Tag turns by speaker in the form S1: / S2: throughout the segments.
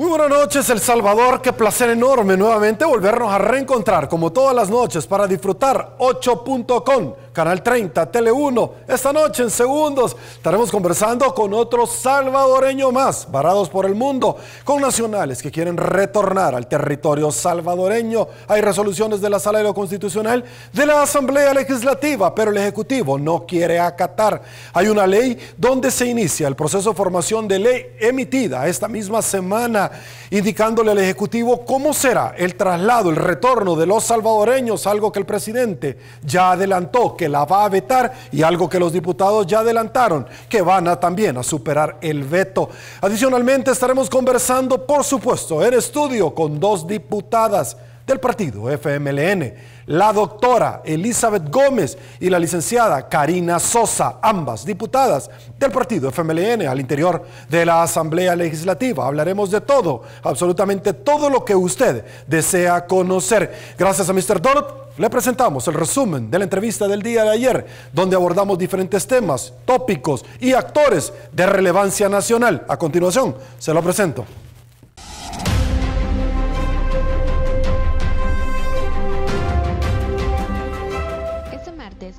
S1: Muy buenas noches, El Salvador. Qué placer enorme nuevamente volvernos a reencontrar como todas las noches para disfrutar 8.com, Canal 30, Tele 1. Esta noche en segundos estaremos conversando con otro salvadoreño más, varados por el mundo, con nacionales que quieren retornar al territorio salvadoreño. Hay resoluciones de la Sala de lo Constitucional de la Asamblea Legislativa, pero el Ejecutivo no quiere acatar. Hay una ley donde se inicia el proceso de formación de ley emitida esta misma semana, indicándole al Ejecutivo cómo será el traslado, el retorno de los salvadoreños, algo que el presidente ya adelantó que la va a vetar y algo que los diputados ya adelantaron que van a también a superar el veto. Adicionalmente estaremos conversando, por supuesto, en estudio con dos diputadas del partido FMLN, la doctora Elizabeth Gómez y la licenciada Karina Sosa, ambas diputadas del partido FMLN al interior de la Asamblea Legislativa. Hablaremos de todo, absolutamente todo lo que usted desea conocer. Gracias a Mr. Donut, le presentamos el resumen de la entrevista del día de ayer, donde abordamos diferentes temas, tópicos y actores de relevancia nacional. A continuación, se lo presento.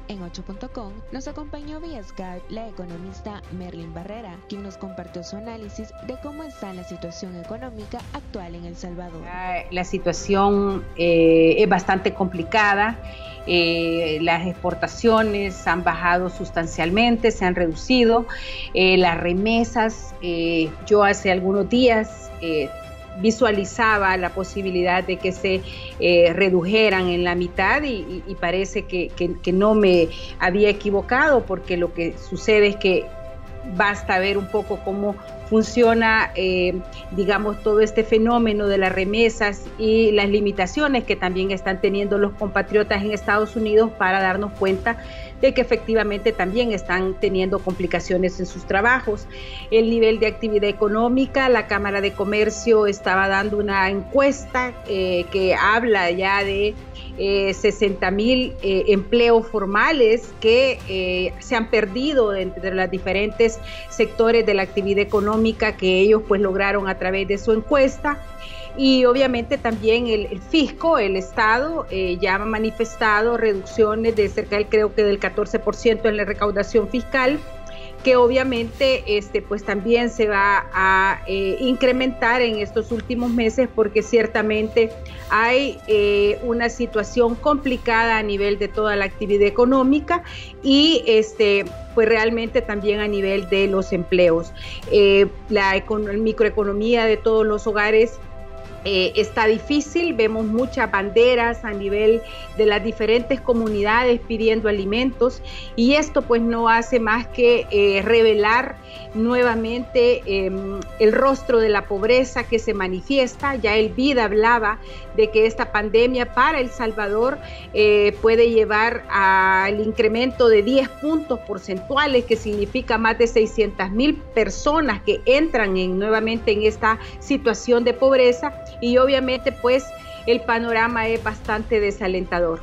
S2: En 8.com nos acompañó vía Skype la economista Merlin Barrera, quien nos compartió su análisis de cómo está la situación económica actual en El Salvador.
S3: La situación es bastante complicada. Las exportaciones han bajado sustancialmente, se han reducido. Las remesas, yo hace algunos días visualizaba la posibilidad de que se redujeran en la mitad y parece que no me había equivocado, porque lo que sucede es que basta ver un poco cómo funciona, digamos, todo este fenómeno de las remesas y las limitaciones que también están teniendo los compatriotas en Estados Unidos para darnos cuenta de que efectivamente también están teniendo complicaciones en sus trabajos. El nivel de actividad económica, la Cámara de Comercio estaba dando una encuesta que habla ya de 60,000 empleos formales que se han perdido entre los diferentes sectores de la actividad económica que ellos pues lograron a través de su encuesta. Y obviamente también el fisco, el Estado, ya ha manifestado reducciones de cerca del, creo que del 14% en la recaudación fiscal, que obviamente pues también se va a incrementar en estos últimos meses, porque ciertamente hay una situación complicada a nivel de toda la actividad económica y pues realmente también a nivel de los empleos. La microeconomía de todos los hogares está difícil, vemos muchas banderas a nivel de las diferentes comunidades pidiendo alimentos, y esto pues no hace más que revelar nuevamente el rostro de la pobreza que se manifiesta. Ya el BID hablaba de que esta pandemia para El Salvador puede llevar al incremento de 10 puntos porcentuales, que significa más de 600,000 personas que entran nuevamente en esta situación de pobreza. Y obviamente pues el panorama es bastante desalentador.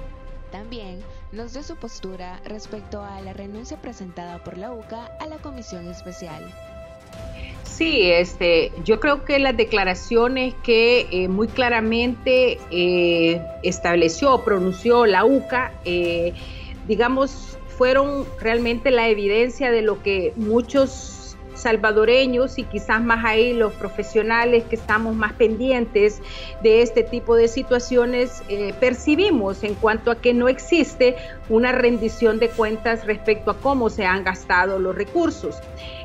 S2: También nos dio su postura respecto a la renuncia presentada por la UCA a la comisión especial.
S3: Sí, yo creo que las declaraciones que muy claramente pronunció la UCA, digamos, fueron realmente la evidencia de lo que muchos salvadoreños, y quizás más ahí los profesionales que estamos más pendientes de este tipo de situaciones, percibimos, en cuanto a que no existe una rendición de cuentas respecto a cómo se han gastado los recursos.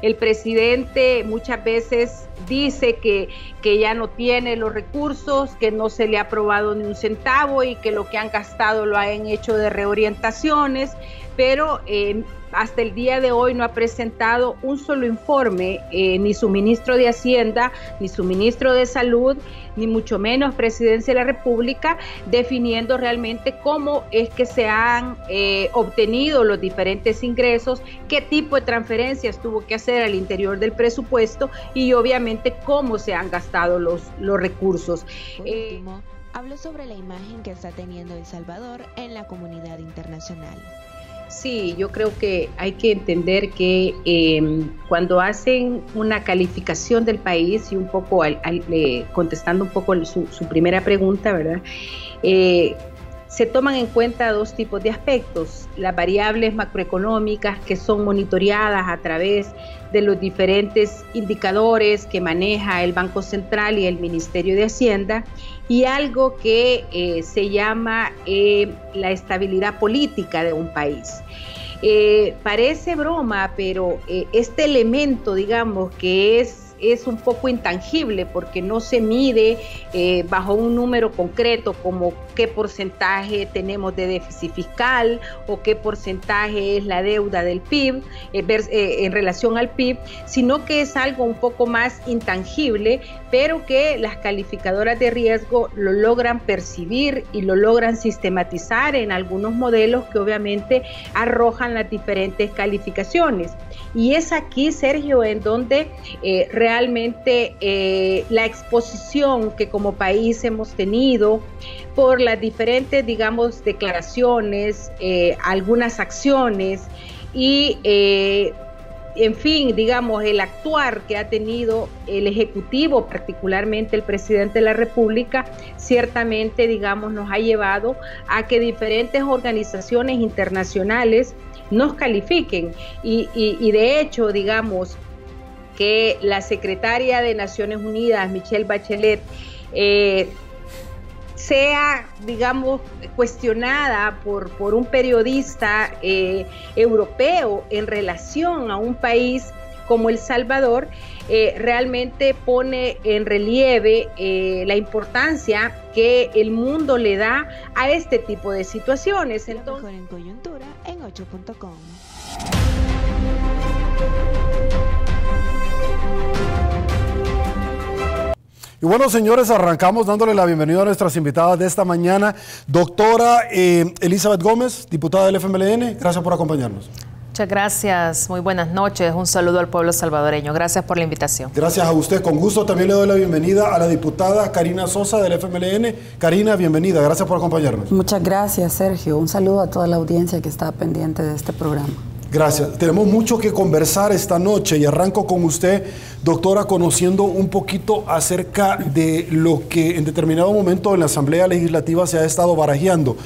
S3: El presidente muchas veces dice que ya no tiene los recursos, que no se le ha aprobado ni un centavo y que lo que han gastado lo han hecho de reorientaciones, pero hasta el día de hoy no ha presentado un solo informe, ni su ministro de Hacienda, ni su ministro de Salud, ni mucho menos Presidencia de la República, definiendo realmente cómo es que se han obtenido los diferentes ingresos, qué tipo de transferencias tuvo que hacer al interior del presupuesto y obviamente cómo se han gastado los recursos.
S2: Por último, habló sobre la imagen que está teniendo El Salvador en la comunidad internacional.
S3: Sí, yo creo que hay que entender que cuando hacen una calificación del país, y un poco contestando un poco su primera pregunta, ¿verdad? Se toman en cuenta dos tipos de aspectos: las variables macroeconómicas, que son monitoreadas a través de los diferentes indicadores que maneja el Banco Central y el Ministerio de Hacienda, y algo que se llama la estabilidad política de un país. Parece broma, pero este elemento, digamos, que es un poco intangible porque no se mide bajo un número concreto, como qué porcentaje tenemos de déficit fiscal o qué porcentaje es la deuda del PIB en relación al PIB, sino que es algo un poco más intangible, pero que las calificadoras de riesgo lo logran percibir y lo logran sistematizar en algunos modelos que obviamente arrojan las diferentes calificaciones. Y es aquí, Sergio, en donde realmente la exposición que como país hemos tenido por las diferentes, digamos, declaraciones, algunas acciones y, en fin, digamos, el actuar que ha tenido el Ejecutivo, particularmente el Presidente de la República, ciertamente, digamos, nos ha llevado a que diferentes organizaciones internacionales nos califiquen y de hecho, digamos, que la secretaria de Naciones Unidas, Michelle Bachelet, sea, digamos, cuestionada por un periodista europeo en relación a un país como El Salvador, realmente pone en relieve la importancia que el mundo le da a este tipo de situaciones.
S2: Entonces, mejor en coyuntura en 8.com.
S1: Y bueno, señores, arrancamos dándole la bienvenida a nuestras invitadas de esta mañana. Doctora Elizabeth Gómez, diputada del FMLN, gracias por acompañarnos.
S4: Muchas gracias, muy buenas noches, un saludo al pueblo salvadoreño, gracias por la invitación.
S1: Gracias a usted, con gusto también le doy la bienvenida a la diputada Karina Sosa del FMLN. Karina, bienvenida, gracias por acompañarnos.
S5: Muchas gracias, Sergio, un saludo a toda la audiencia que está pendiente de este programa.
S1: Gracias. Tenemos mucho que conversar esta noche y arranco con usted, doctora, conociendo un poquito acerca de lo que en determinado momento en la Asamblea Legislativa se ha estado barajeando.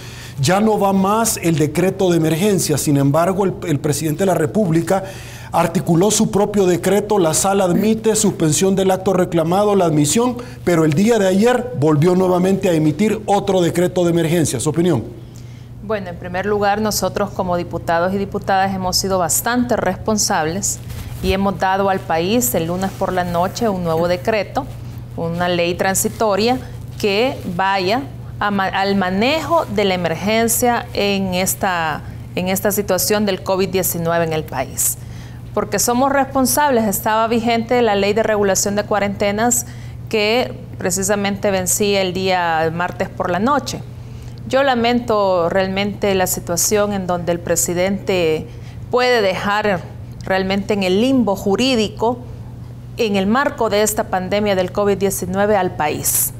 S1: Ya no va más el decreto de emergencia, sin embargo, el presidente de la República articuló su propio decreto, la sala admite suspensión del acto reclamado, la admisión, pero el día de ayer volvió nuevamente a emitir otro decreto de emergencia. ¿Su opinión?
S4: Bueno, en primer lugar, nosotros como diputados y diputadas hemos sido bastante responsables y hemos dado al país el lunes por la noche un nuevo decreto, una ley transitoria que vaya al manejo de la emergencia en esta situación del COVID-19 en el país. Porque somos responsables, estaba vigente la ley de regulación de cuarentenas que precisamente vencía el día martes por la noche. Yo lamento realmente la situación en donde el presidente puede dejar realmente en el limbo jurídico, en el marco de esta pandemia del COVID-19 al país.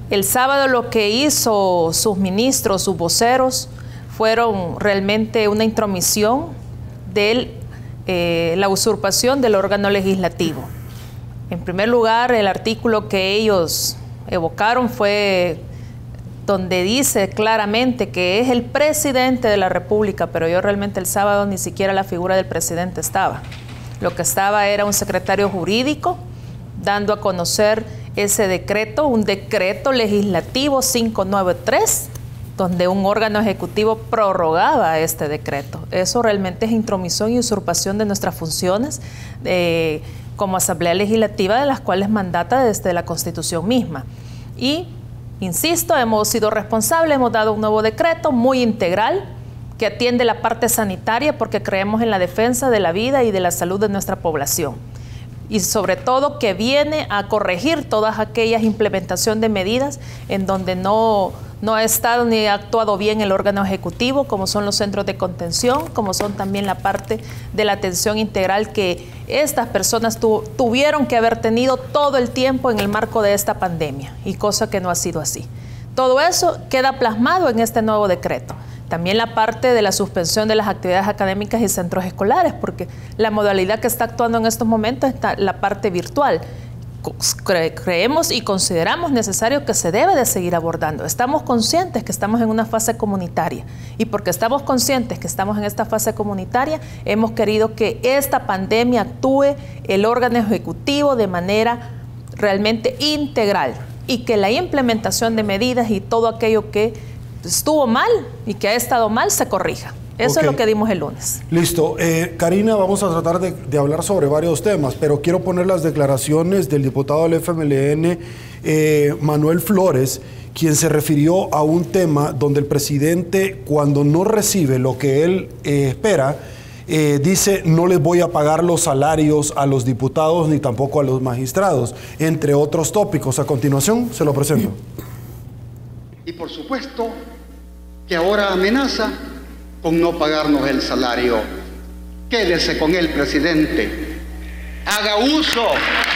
S4: El sábado lo que hizo sus ministros, sus voceros, fueron realmente una intromisión de la usurpación del órgano legislativo. En primer lugar, el artículo que ellos evocaron fue donde dice claramente que es el presidente de la República, pero yo realmente el sábado ni siquiera la figura del presidente estaba. Lo que estaba era un secretario jurídico dando a conocer ese decreto, un decreto legislativo 593, donde un órgano ejecutivo prorrogaba este decreto. Eso realmente es intromisión y usurpación de nuestras funciones como Asamblea Legislativa, de las cuales mandata desde la Constitución misma. Y insisto, hemos sido responsables, hemos dado un nuevo decreto muy integral que atiende la parte sanitaria porque creemos en la defensa de la vida y de la salud de nuestra población. Y sobre todo que viene a corregir todas aquellas implementación de medidas en donde no ha estado ni ha actuado bien el órgano ejecutivo, como son los centros de contención, como son también la parte de la atención integral que estas personas tuvieron que haber tenido todo el tiempo en el marco de esta pandemia, y cosa que no ha sido así. Todo eso queda plasmado en este nuevo decreto. También la parte de la suspensión de las actividades académicas y centros escolares, porque la modalidad que está actuando en estos momentos está la parte virtual. Creemos y consideramos necesario que se debe de seguir abordando. Estamos conscientes que estamos en una fase comunitaria y porque estamos conscientes que estamos en esta fase comunitaria, hemos querido que esta pandemia actúe el órgano ejecutivo de manera realmente integral y que la implementación de medidas y todo aquello que estuvo mal y que ha estado mal se corrija. Eso es lo que dimos el lunes.
S1: Listo. Karina, vamos a tratar de hablar sobre varios temas, pero quiero poner las declaraciones del diputado del FMLN, Manuel Flores, quien se refirió a un tema donde el presidente, cuando no recibe lo que él espera, dice: no les voy a pagar los salarios a los diputados ni tampoco a los magistrados, entre otros tópicos. A continuación, se lo presento.
S6: Y por supuesto que ahora amenaza con no pagarnos el salario. Quédese con él, presidente. Haga uso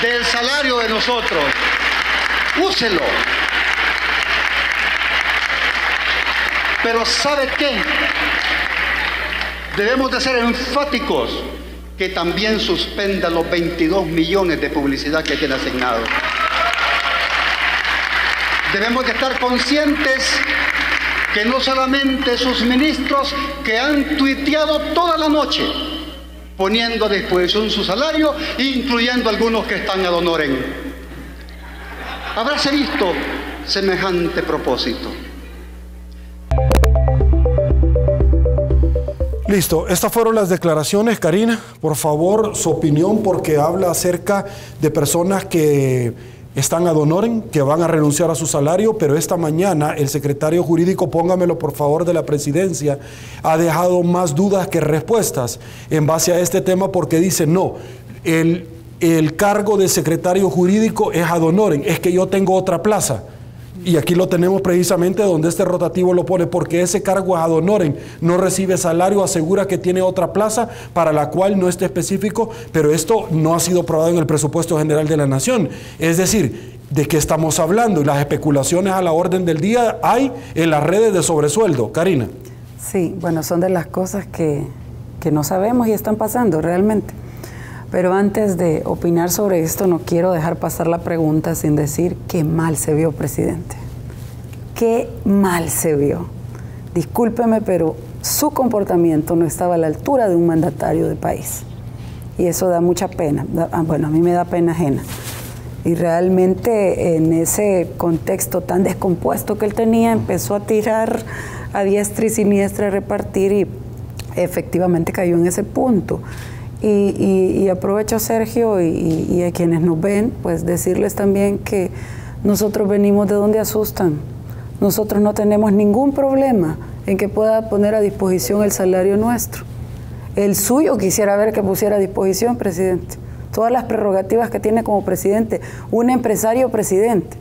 S6: del salario de nosotros. Úselo. Pero ¿sabe qué? Debemos de ser enfáticos que también suspenda los 22 millones de publicidad que tiene asignado. Debemos de estar conscientes que no solamente sus ministros que han tuiteado toda la noche poniendo a disposición su salario, incluyendo algunos que están ad honorem. Habráse visto semejante propósito.
S1: Listo, estas fueron las declaraciones. Karina, por favor, su opinión, porque habla acerca de personas que están ad honorem, que van a renunciar a su salario, pero esta mañana el secretario jurídico, póngamelo por favor, de la presidencia, ha dejado más dudas que respuestas en base a este tema, porque dice: no, el cargo de secretario jurídico es ad honorem, es que yo tengo otra plaza. Y aquí lo tenemos precisamente donde este rotativo lo pone, porque ese cargo es ad honorem, no recibe salario, asegura que tiene otra plaza para la cual no está específico, pero esto no ha sido aprobado en el presupuesto general de la Nación. Es decir, ¿de qué estamos hablando? Y las especulaciones a la orden del día hay en las redes de sobresueldo. Karina.
S5: Sí, bueno, son de las cosas que no sabemos y están pasando realmente. Pero antes de opinar sobre esto, no quiero dejar pasar la pregunta sin decir qué mal se vio, presidente. Qué mal se vio. Discúlpeme, pero su comportamiento no estaba a la altura de un mandatario de país. Y eso da mucha pena. Bueno, a mí me da pena ajena. Y realmente en ese contexto tan descompuesto que él tenía, empezó a tirar a diestra y siniestra, a repartir, y efectivamente cayó en ese punto. Y aprovecho, Sergio, y a quienes nos ven, pues decirles también que nosotros venimos de donde asustan. Nosotros no tenemos ningún problema en que pueda poner a disposición el salario nuestro. El suyo quisiera ver que pusiera a disposición, presidente. Todas las prerrogativas que tiene como presidente, un empresario presidente.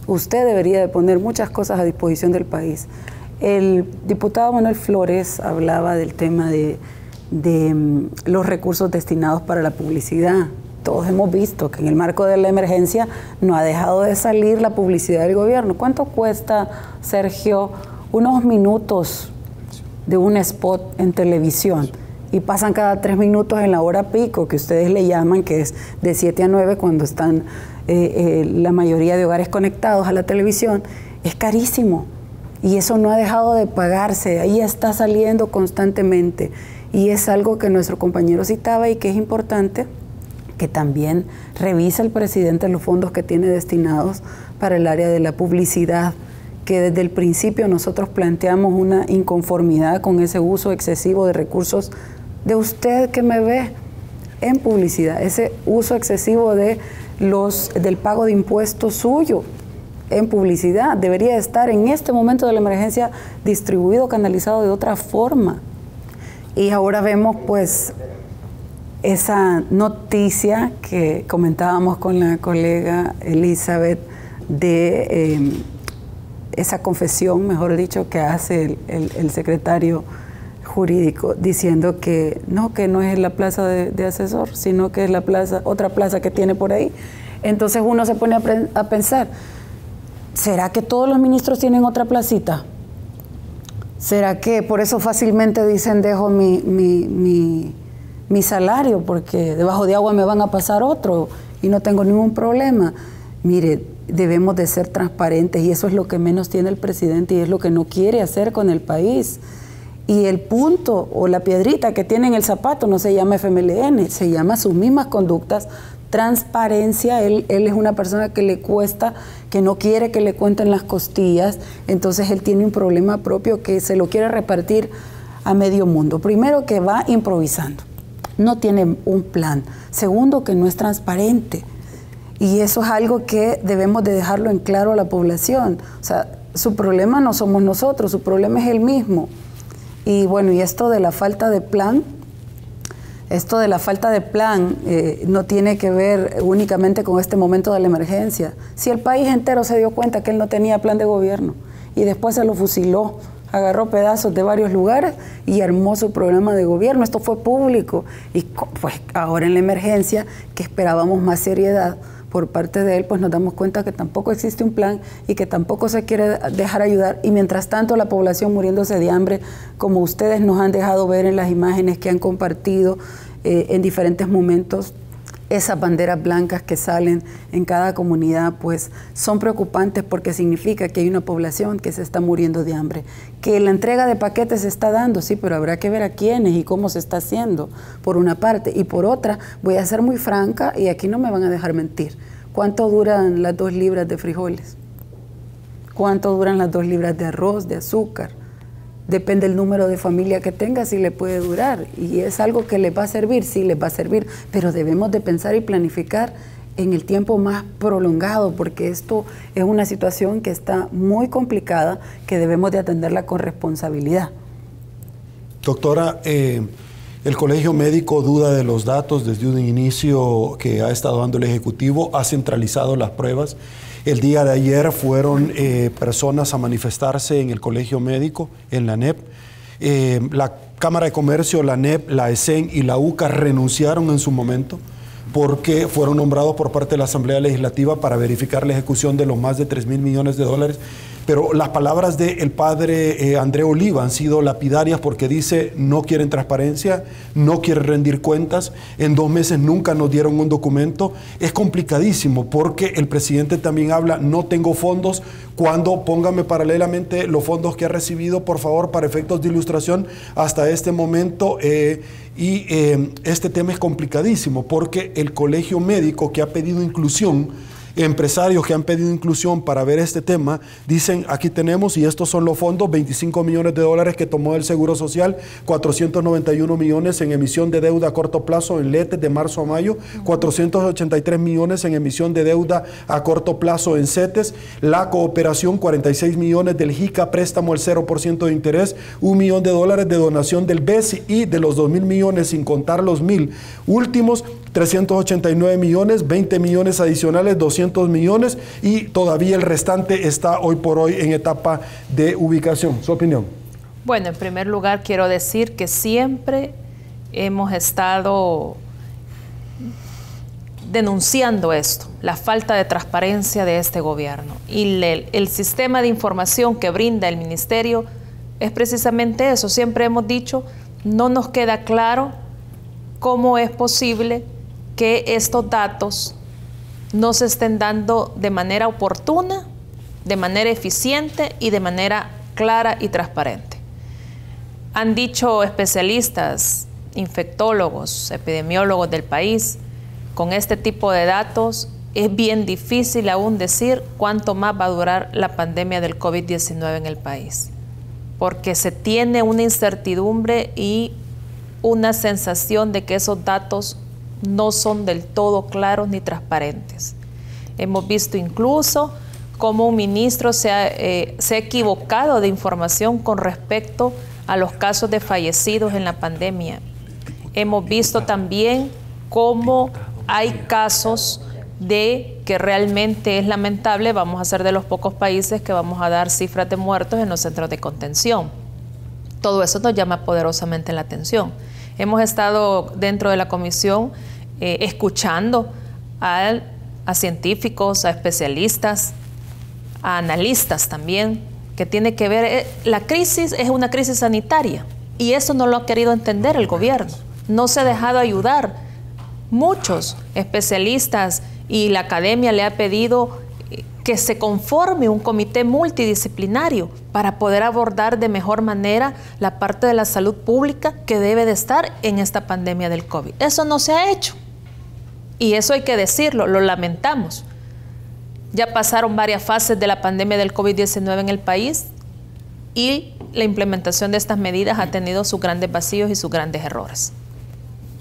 S5: Usted debería de poner muchas cosas a disposición del país. El diputado Manuel Flores hablaba del tema de los recursos destinados para la publicidad. Todos hemos visto que en el marco de la emergencia no ha dejado de salir la publicidad del gobierno. ¿Cuánto cuesta, Sergio, unos minutos de un spot en televisión? Y pasan cada 3 minutos en la hora pico, que ustedes le llaman, que es de 7 a 9, cuando están la mayoría de hogares conectados a la televisión. Es carísimo. Y eso no ha dejado de pagarse. Ahí está saliendo constantemente. Y es algo que nuestro compañero citaba y que es importante que también revise el presidente los fondos que tiene destinados para el área de la publicidad, que desde el principio nosotros planteamos una inconformidad con ese uso excesivo de recursos de usted que me ve en publicidad, ese uso excesivo de del pago de impuestos suyo en publicidad. Debería estar en este momento de la emergencia distribuido, canalizado de otra forma. Y ahora vemos pues esa noticia que comentábamos con la colega Elizabeth de esa confesión, mejor dicho, que hace el secretario jurídico, diciendo que no es la plaza de asesor, sino que es la plaza, otra plaza que tiene por ahí. Entonces uno se pone a pensar, ¿será que todos los ministros tienen otra placita? ¿Será que por eso fácilmente dicen dejo mi salario porque debajo de agua me van a pasar otro y no tengo ningún problema? Mire, debemos de ser transparentes y eso es lo que menos tiene el presidente y es lo que no quiere hacer con el país. Y el punto o la piedrita que tiene en el zapato no se llama FMLN, se llama sus mismas conductas, transparencia. Él es una persona que le cuesta, que no quiere que le cuenten las costillas, entonces él tiene un problema propio que se lo quiere repartir a medio mundo. Primero, que va improvisando, no tiene un plan. Segundo, que no es transparente. Y eso es algo que debemos de dejarlo en claro a la población. O sea, su problema no somos nosotros, su problema es él mismo. Y bueno, y esto de la falta de plan, no tiene que ver únicamente con este momento de la emergencia. Si el país entero se dio cuenta que él no tenía plan de gobierno y después se lo fusiló, agarró pedazos de varios lugares y armó su programa de gobierno. Esto fue público. Y pues ahora en la emergencia, que esperábamos más seriedad por parte de él, pues nos damos cuenta que tampoco existe un plan y que tampoco se quiere dejar ayudar. Y mientras tanto la población muriéndose de hambre, como ustedes nos han dejado ver en las imágenes que han compartido en diferentes momentos, esas banderas blancas que salen en cada comunidad, pues son preocupantes porque significa que hay una población que se está muriendo de hambre. Que la entrega de paquetes se está dando, sí, pero habrá que ver a quiénes y cómo se está haciendo, por una parte. Y por otra, voy a ser muy franca y aquí no me van a dejar mentir. ¿Cuánto duran las 2 libras de frijoles? ¿Cuánto duran las 2 libras de arroz, de azúcar? Depende del número de familia que tenga, si le puede durar. Y es algo que les va a servir, sí les va a servir, pero debemos de pensar y planificar en el tiempo más prolongado, porque esto es una situación que está muy complicada, que debemos de atenderla con responsabilidad.
S1: Doctora, el Colegio Médico duda de los datos desde un inicio que ha estado dando el Ejecutivo, ha centralizado las pruebas. El día de ayer fueron personas a manifestarse en el Colegio Médico, en la NEP. La Cámara de Comercio, la NEP, la ESEN y la UCA renunciaron en su momento porque fueron nombrados por parte de la Asamblea Legislativa para verificar la ejecución de los más de 3.000 millones de dólares. Pero las palabras del padre André Oliva han sido lapidarias porque dice no quieren transparencia, no quieren rendir cuentas, en 2 meses nunca nos dieron un documento. Es complicadísimo porque el presidente también habla, no tengo fondos, cuando póngame paralelamente los fondos que ha recibido, por favor, para efectos de ilustración hasta este momento. Este tema es complicadísimo porque el Colegio Médico, que ha pedido inclusión, empresarios que han pedido inclusión para ver este tema, dicen aquí tenemos, y estos son los fondos, 25 millones de dólares que tomó el Seguro Social, 491 millones en emisión de deuda a corto plazo en LETES de marzo a mayo, 483 millones en emisión de deuda a corto plazo en CETES, la cooperación 46 millones del JICA, préstamo al 0% de interés, $1 millón de donación del BES y de los 2.000 millones sin contar los 1.000 últimos, 389 millones, 20 millones adicionales, 200 millones y todavía el restante está hoy por hoy en etapa de ubicación. ¿Su opinión?
S4: Bueno, en primer lugar quiero decir que siempre hemos estado denunciando esto, la falta de transparencia de este gobierno. Y el sistema de información que brinda el ministerio es precisamente eso. Siempre hemos dicho, no nos queda claro cómo es posible que estos datos no se estén dando de manera oportuna, de manera eficiente y de manera clara y transparente. Han dicho especialistas, infectólogos, epidemiólogos del país, con este tipo de datos es bien difícil aún decir cuánto más va a durar la pandemia del COVID-19 en el país, porque se tiene una incertidumbre y una sensación de que esos datos no son del todo claros ni transparentes. Hemos visto incluso cómo un ministro se ha equivocado de información con respecto a los casos de fallecidos en la pandemia. Hemos visto también cómo hay casos de que realmente es lamentable, vamos a ser de los pocos países que vamos a dar cifras de muertos en los centros de contención. Todo eso nos llama poderosamente la atención. Hemos estado dentro de la comisión escuchando a científicos, a especialistas, a analistas también, que tiene que ver, la crisis es una crisis sanitaria y eso no lo ha querido entender el gobierno. No se ha dejado ayudar. Muchos especialistas y la academia le ha pedido que se conforme un comité multidisciplinario para poder abordar de mejor manera la parte de la salud pública que debe de estar en esta pandemia del COVID. Eso no se ha hecho. Y eso hay que decirlo, lo lamentamos. Ya pasaron varias fases de la pandemia del COVID-19 en el país y la implementación de estas medidas ha tenido sus grandes vacíos y sus grandes errores.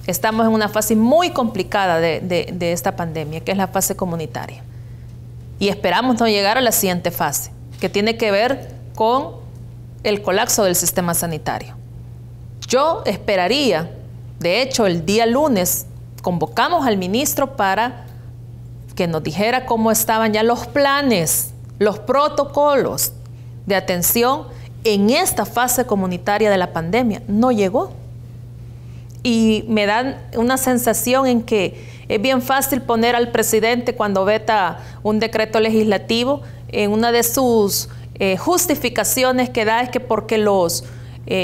S4: Estamos en una fase muy complicada de esta pandemia, que es la fase comunitaria. Y esperamos no llegar a la siguiente fase, que tiene que ver con el colapso del sistema sanitario. Yo esperaría, de hecho, el día lunes convocamos al ministro para que nos dijera cómo estaban ya los planes, los protocolos de atención en esta fase comunitaria de la pandemia. No llegó. Y me dan una sensación en que es bien fácil poner al presidente cuando veta un decreto legislativo, en una de sus justificaciones que da es que porque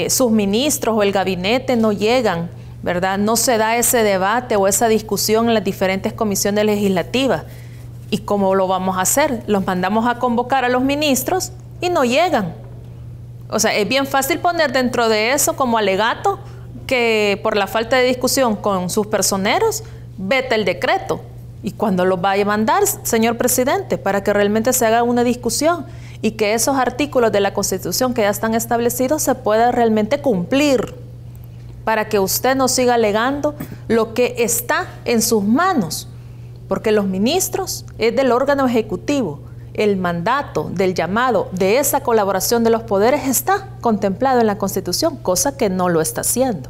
S4: sus ministros o el gabinete no llegan, ¿verdad? No se da ese debate o esa discusión en las diferentes comisiones legislativas. ¿Y cómo lo vamos a hacer? Los mandamos a convocar a los ministros y no llegan. O sea, es bien fácil poner dentro de eso como alegato que por la falta de discusión con sus personeros, vete el decreto. ¿Y cuándo lo vaya a mandar, señor presidente? Para que realmente se haga una discusión y que esos artículos de la Constitución que ya están establecidos se puedan realmente cumplir, para que usted no siga alegando lo que está en sus manos, porque los ministros es del órgano ejecutivo. El mandato del llamado de esa colaboración de los poderes está contemplado en la Constitución, cosa que no lo está haciendo.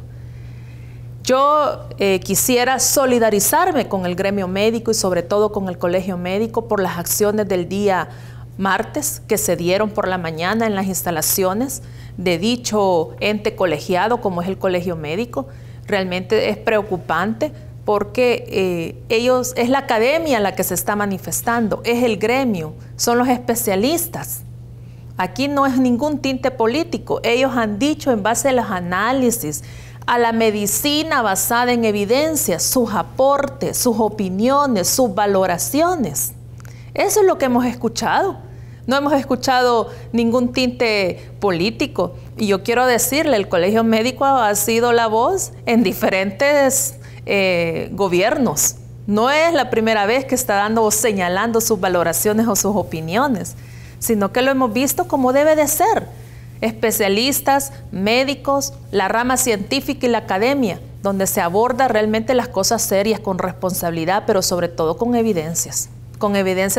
S4: Yo quisiera solidarizarme con el gremio médico y sobre todo con el colegio médico por las acciones del día martes que se dieron por la mañana en las instalaciones de dicho ente colegiado como es el colegio médico. Realmente es preocupante porque es la academia la que se está manifestando, es el gremio, son los especialistas. Aquí no es ningún tinte político. Ellos han dicho en base a los análisis, a la medicina basada en evidencias, sus aportes, sus opiniones, sus valoraciones. Eso es lo que hemos escuchado. No hemos escuchado ningún tinte político. Y yo quiero decirle, el colegio médico ha sido la voz en diferentes gobiernos. No es la primera vez que está dando o señalando sus valoraciones o sus opiniones, sino que lo hemos visto como debe de ser. Especialistas, médicos, la rama científica y la academia, donde se aborda realmente las cosas serias con responsabilidad, pero sobre todo con evidencias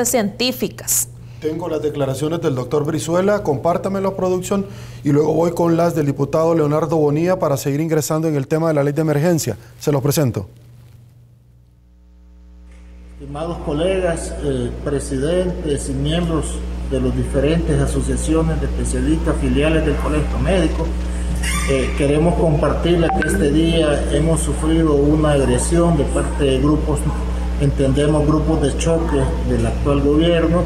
S4: científicas.
S1: Tengo las declaraciones del doctor Brizuela, compártamelo, producción, y luego voy con las del diputado Leonardo Bonilla para seguir ingresando en el tema de la ley de emergencia. Se los presento.
S7: Estimados colegas, presidentes y miembros de las diferentes asociaciones de especialistas filiales del Colegio Médico, queremos compartirles que este día hemos sufrido una agresión de parte de grupos, entendemos grupos de choque del actual gobierno.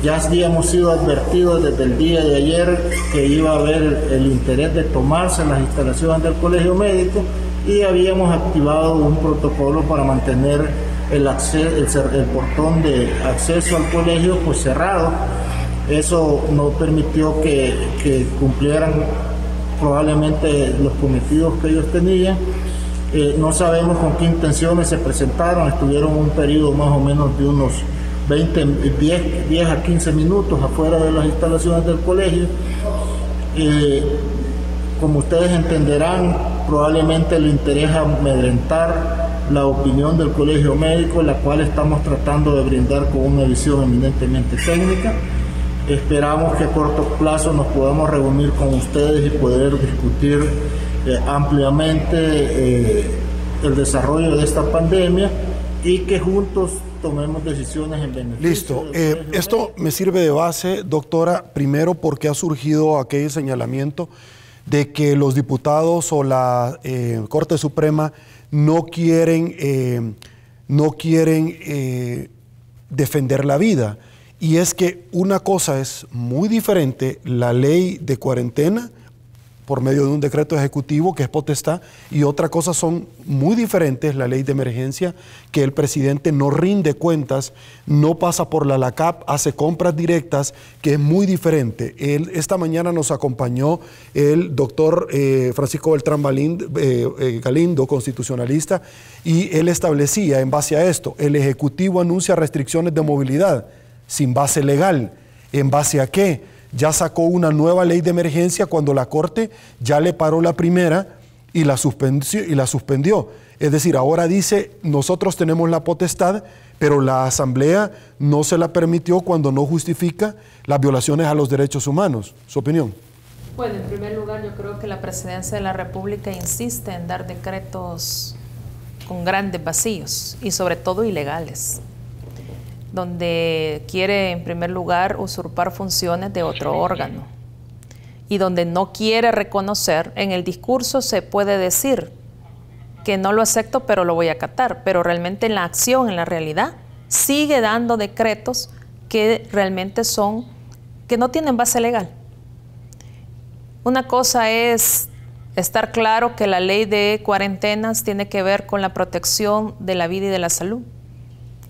S7: Ya habíamos sido advertidos desde el día de ayer que iba a haber el interés de tomarse las instalaciones del Colegio Médico y habíamos activado un protocolo para mantener el portón de acceso al colegio pues cerrado. Eso no permitió que cumplieran probablemente los cometidos que ellos tenían. No sabemos con qué intenciones se presentaron, estuvieron un periodo más o menos de unos 10 a 15 minutos afuera de las instalaciones del colegio. Como ustedes entenderán, probablemente le interesa amedrentar la opinión del Colegio Médico, la cual estamos tratando de brindar con una visión eminentemente técnica. Esperamos que a corto plazo nos podamos reunir con ustedes y poder discutir ampliamente el desarrollo de esta pandemia y que juntos tomemos decisiones en beneficio.
S1: Listo. Esto me sirve de base, doctora, primero porque ha surgido aquel señalamiento de que los diputados o la Corte Suprema no quieren defender la vida y es que una cosa es muy diferente, la ley de cuarentena por medio de un decreto ejecutivo que es potestad, y otra cosa son muy diferentes, la ley de emergencia, que el presidente no rinde cuentas, no pasa por la ALACAP, hace compras directas, que es muy diferente. Esta mañana nos acompañó el doctor Francisco Beltrán Galindo, constitucionalista, y él establecía en base a esto, el Ejecutivo anuncia restricciones de movilidad sin base legal. ¿En base a qué? Ya sacó una nueva ley de emergencia cuando la Corte ya le paró la primera y la suspendió. Es decir, ahora dice, nosotros tenemos la potestad, pero la Asamblea no se la permitió cuando no justifica las violaciones a los derechos humanos. ¿Su opinión?
S4: Bueno, en primer lugar, yo creo que la Presidencia de la República insiste en dar decretos con grandes vacíos y sobre todo ilegales, donde quiere en primer lugar usurpar funciones de otro órgano y donde no quiere reconocer. En el discurso se puede decir que no lo acepto pero lo voy a acatar, pero realmente en la acción, en la realidad, sigue dando decretos que realmente que no tienen base legal. Una cosa es estar claro que la ley de cuarentenas tiene que ver con la protección de la vida y de la salud.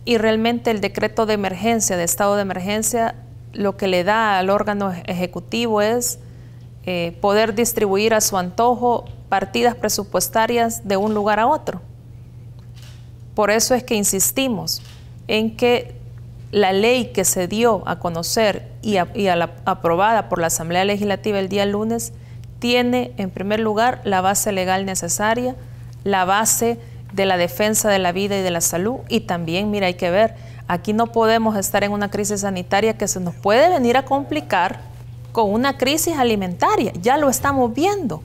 S4: Y realmente el decreto de emergencia, de estado de emergencia, lo que le da al órgano ejecutivo es poder distribuir a su antojo partidas presupuestarias de un lugar a otro. Por eso es que insistimos en que la ley que se dio a conocer y aprobada por la Asamblea Legislativa el día lunes tiene en primer lugar la base legal necesaria, la base de la defensa de la vida y de la salud. Y también, mira, hay que ver, aquí no podemos estar en una crisis sanitaria que se nos puede venir a complicar con una crisis alimentaria. Ya lo estamos viendo.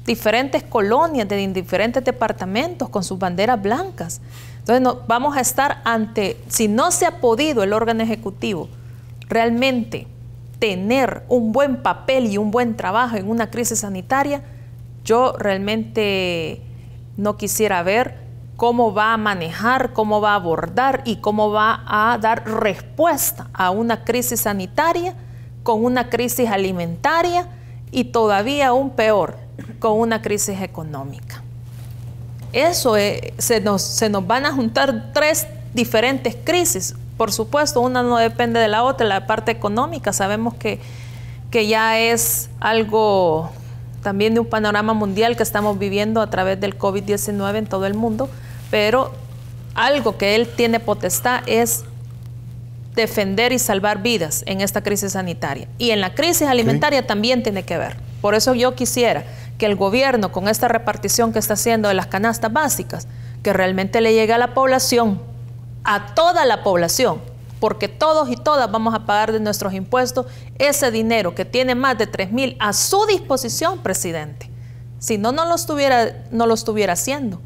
S4: Diferentes colonias de diferentes departamentos con sus banderas blancas. Entonces vamos a estar ante, si no se ha podido el órgano ejecutivo realmente tener un buen papel y un buen trabajo en una crisis sanitaria, yo realmente no quisiera ver cómo va a manejar, cómo va a abordar y cómo va a dar respuesta a una crisis sanitaria con una crisis alimentaria y todavía aún peor, con una crisis económica. Eso se nos van a juntar tres diferentes crisis. Por supuesto, una no depende de la otra, la parte económica. Sabemos que ya es algo también de un panorama mundial que estamos viviendo a través del COVID-19 en todo el mundo, pero algo que él tiene potestad es defender y salvar vidas en esta crisis sanitaria. Y en la crisis alimentaria también tiene que ver. Por eso yo quisiera que el gobierno, con esta repartición que está haciendo de las canastas básicas, que realmente le llegue a la población, a toda la población, porque todos y todas vamos a pagar de nuestros impuestos ese dinero que tiene más de 3,000 a su disposición, presidente. Si no lo estuviera haciendo.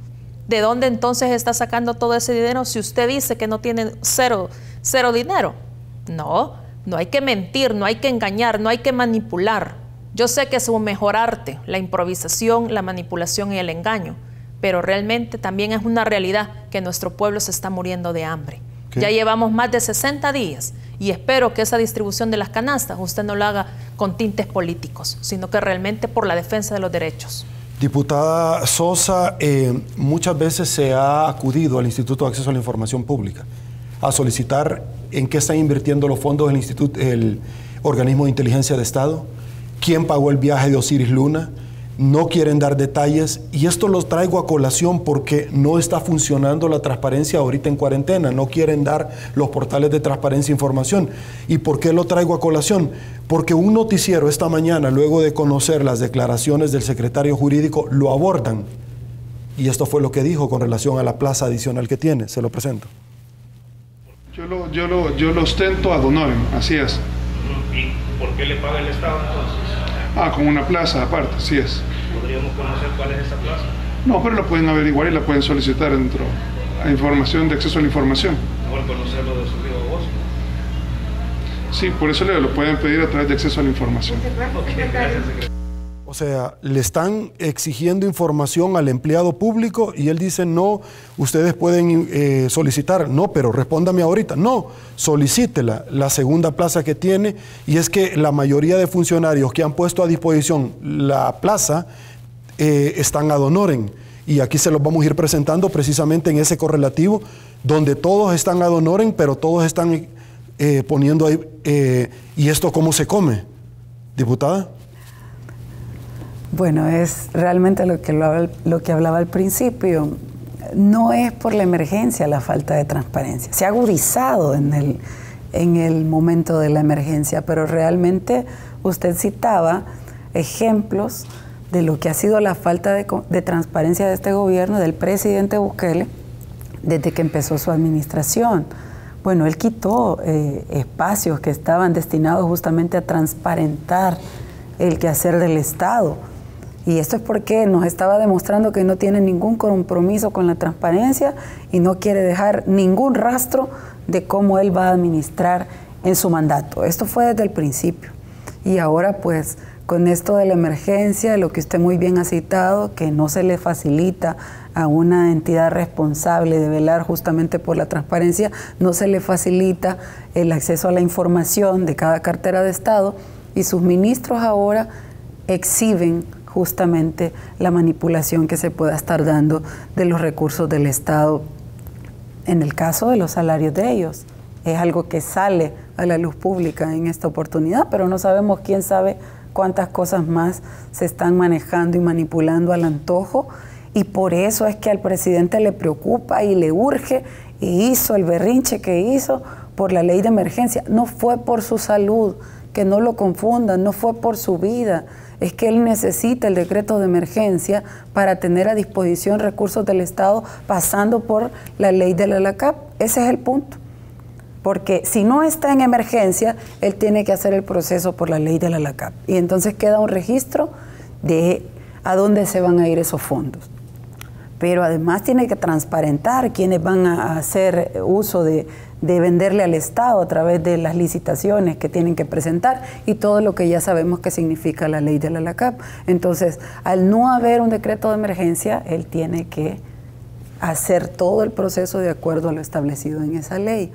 S4: ¿De dónde entonces está sacando todo ese dinero si usted dice que no tiene cero dinero? No hay que mentir, no hay que engañar, no hay que manipular. Yo sé que es un mejor arte, la improvisación, la manipulación y el engaño, pero realmente también es una realidad que nuestro pueblo se está muriendo de hambre. ¿Qué? Ya llevamos más de 60 días y espero que esa distribución de las canastas usted no lo haga con tintes políticos, sino que realmente por la defensa de los derechos.
S1: Diputada Sosa, muchas veces se ha acudido al Instituto de Acceso a la Información Pública a solicitar en qué están invirtiendo los fondos el Organismo de Inteligencia de Estado, quién pagó el viaje de Osiris Luna. No quieren dar detalles y esto los traigo a colación porque no está funcionando la transparencia ahorita en cuarentena, no quieren dar los portales de transparencia e información. ¿Y por qué lo traigo a colación? Porque un noticiero esta mañana, luego de conocer las declaraciones del secretario jurídico, lo abordan. Y esto fue lo que dijo con relación a la plaza adicional que tiene. Se lo presento.
S8: Yo lo ostento ad honorem, así es.
S9: ¿Y por qué le paga el Estado entonces?
S8: Con una plaza aparte, así es.
S9: ¿Podríamos conocer cuál es esa plaza?
S8: No, pero la pueden averiguar y la pueden solicitar dentro a información de acceso a la información.
S9: Mejor conocerlo de su viva voz.
S8: Sí, por eso lo pueden pedir a través de acceso a la información.
S9: Okay, gracias, secretario.
S1: O sea, le están exigiendo información al empleado público y él dice, no, ustedes pueden solicitar. No, pero respóndame ahorita. No, solicítela, la segunda plaza que tiene. Y es que la mayoría de funcionarios que han puesto a disposición la plaza están ad honorem. Y aquí se los vamos a ir presentando precisamente en ese correlativo, donde todos están ad honorem, pero todos están poniendo ahí. ¿Y esto cómo se come, diputada?
S5: Bueno, es realmente lo que hablaba al principio. No es por la emergencia la falta de transparencia. Se ha agudizado en el momento de la emergencia, pero realmente usted citaba ejemplos de lo que ha sido la falta de transparencia de este gobierno, del presidente Bukele, desde que empezó su administración. Bueno, él quitó espacios que estaban destinados justamente a transparentar el quehacer del Estado. Y esto es porque nos estaba demostrando que no tiene ningún compromiso con la transparencia y no quiere dejar ningún rastro de cómo él va a administrar en su mandato. Esto fue desde el principio. Y ahora pues con esto de la emergencia, lo que usted muy bien ha citado, que no se le facilita a una entidad responsable de velar justamente por la transparencia, no se le facilita el acceso a la información de cada cartera de Estado y sus ministros ahora exhiben justamente la manipulación que se pueda estar dando de los recursos del Estado. En el caso de los salarios de ellos, es algo que sale a la luz pública en esta oportunidad, pero no sabemos, quién sabe cuántas cosas más se están manejando y manipulando al antojo, y por eso es que al presidente le preocupa y le urge, y hizo el berrinche que hizo por la ley de emergencia. No fue por su salud, que no lo confundan, no fue por su vida. Es que él necesita el decreto de emergencia para tener a disposición recursos del Estado pasando por la ley de la LACAP. Ese es el punto. Porque si no está en emergencia, él tiene que hacer el proceso por la ley de la LACAP. Y entonces queda un registro de a dónde se van a ir esos fondos. Pero además tiene que transparentar quiénes van a hacer uso de venderle al Estado a través de las licitaciones que tienen que presentar y todo lo que ya sabemos que significa la ley de la LACAP. Entonces, al no haber un decreto de emergencia, él tiene que hacer todo el proceso de acuerdo a lo establecido en esa ley.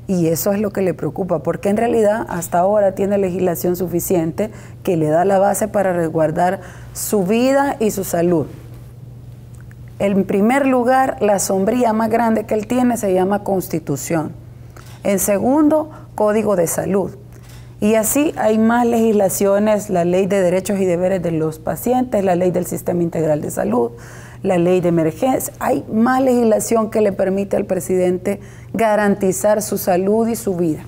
S5: Y eso es lo que le preocupa, porque en realidad hasta ahora tiene legislación suficiente que le da la base para resguardar su vida y su salud. En primer lugar, la sombría más grande que él tiene se llama Constitución. En segundo, Código de Salud. Y así hay más legislaciones, la Ley de Derechos y Deberes de los Pacientes, la Ley del Sistema Integral de Salud, la Ley de Emergencia. Hay más legislación que le permite al presidente garantizar su salud y su vida.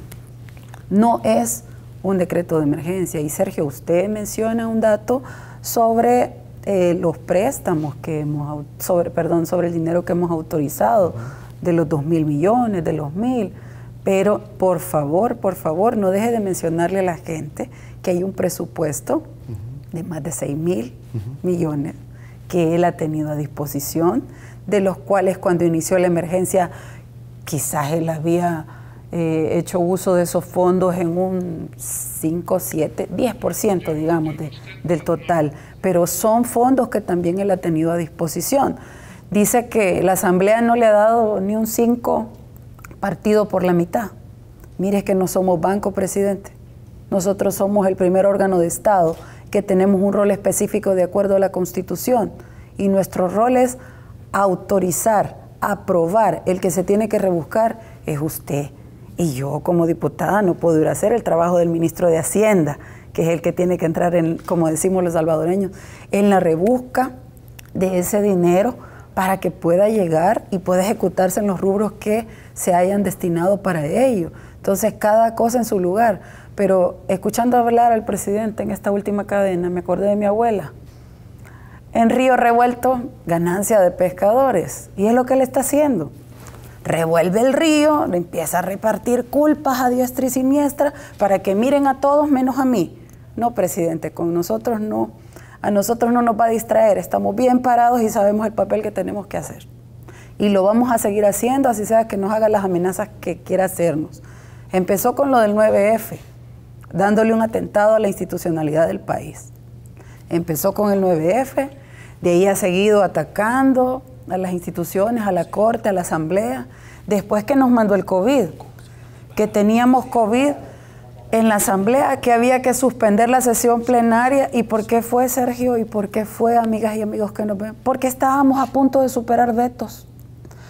S5: No es un decreto de emergencia. Y Sergio, usted menciona un dato sobre los préstamos que sobre el dinero que hemos autorizado, de los 2.000 millones, de los 1.000, pero por favor, no deje de mencionarle a la gente que hay un presupuesto de más de 6.000 millones que él ha tenido a disposición, de los cuales cuando inició la emergencia quizás él había hecho uso de esos fondos en un 5, 7, 10%, digamos, del total. Pero son fondos que también él ha tenido a disposición. Dice que la Asamblea no le ha dado ni un 5 partido por la mitad. Mire que no somos banco, presidente. Nosotros somos el primer órgano de Estado que tenemos un rol específico de acuerdo a la Constitución. Y nuestro rol es autorizar, aprobar. El que se tiene que rebuscar es usted. Y yo como diputada no puedo ir a hacer el trabajo del ministro de Hacienda, que es el que tiene que entrar, como decimos los salvadoreños, en la rebusca de ese dinero para que pueda llegar y pueda ejecutarse en los rubros que se hayan destinado para ello. Entonces, cada cosa en su lugar. Pero escuchando hablar al presidente en esta última cadena, me acordé de mi abuela. En río revuelto, ganancia de pescadores. Y es lo que él está haciendo. Revuelve el río, le empieza a repartir culpas a diestra y siniestra para que miren a todos menos a mí. No, presidente, con nosotros no. A nosotros no nos va a distraer. Estamos bien parados y sabemos el papel que tenemos que hacer. Y lo vamos a seguir haciendo, así sea que nos haga las amenazas que quiera hacernos. Empezó con lo del 9F, dándole un atentado a la institucionalidad del país. Empezó con el 9F, de ahí ha seguido atacando a las instituciones, a la Corte, a la Asamblea. Después que nos mandó el COVID, que teníamos COVID en la Asamblea, que había que suspender la sesión plenaria. ¿Y por qué fue, Sergio? ¿Y por qué fue, amigas y amigos que nos ven? Porque estábamos a punto de superar vetos.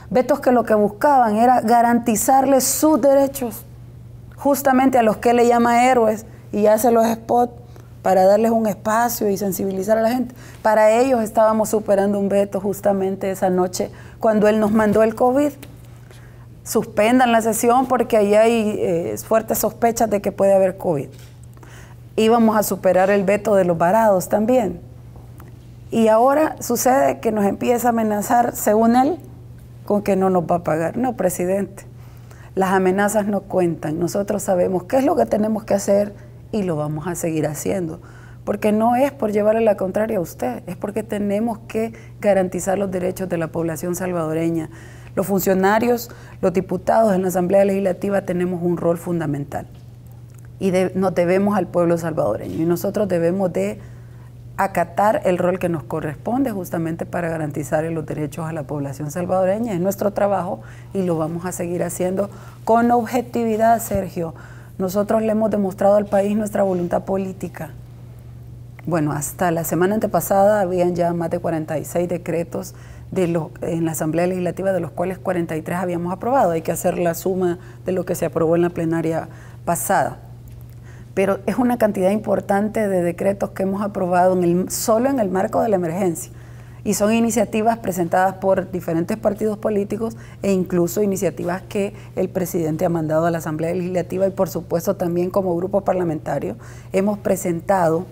S5: Vetos que lo que buscaban era garantizarles sus derechos, justamente a los que le llama héroes y hace los spots para darles un espacio y sensibilizar a la gente. Para ellos estábamos superando un veto justamente esa noche cuando él nos mandó el COVID. Suspendan la sesión porque ahí hay fuertes sospechas de que puede haber COVID. Íbamos a superar el veto de los varados también. Y ahora sucede que nos empieza a amenazar, según él, con que no nos va a pagar. No, presidente, las amenazas no cuentan. Nosotros sabemos qué es lo que tenemos que hacer y lo vamos a seguir haciendo. Porque no es por llevarle la contraria a usted, es porque tenemos que garantizar los derechos de la población salvadoreña. Los funcionarios, los diputados en la Asamblea Legislativa tenemos un rol fundamental y nos debemos al pueblo salvadoreño y nosotros debemos de acatar el rol que nos corresponde justamente para garantizar los derechos a la población salvadoreña. Es nuestro trabajo y lo vamos a seguir haciendo con objetividad, Sergio. Nosotros le hemos demostrado al país nuestra voluntad política. Bueno, hasta la semana antepasada habían ya más de 46 decretos en la Asamblea Legislativa, de los cuales 43 habíamos aprobado. Hay que hacer la suma de lo que se aprobó en la plenaria pasada. Pero es una cantidad importante de decretos que hemos aprobado solo en el marco de la emergencia. Y son iniciativas presentadas por diferentes partidos políticos e incluso iniciativas que el presidente ha mandado a la Asamblea Legislativa y por supuesto también como grupo parlamentario hemos presentado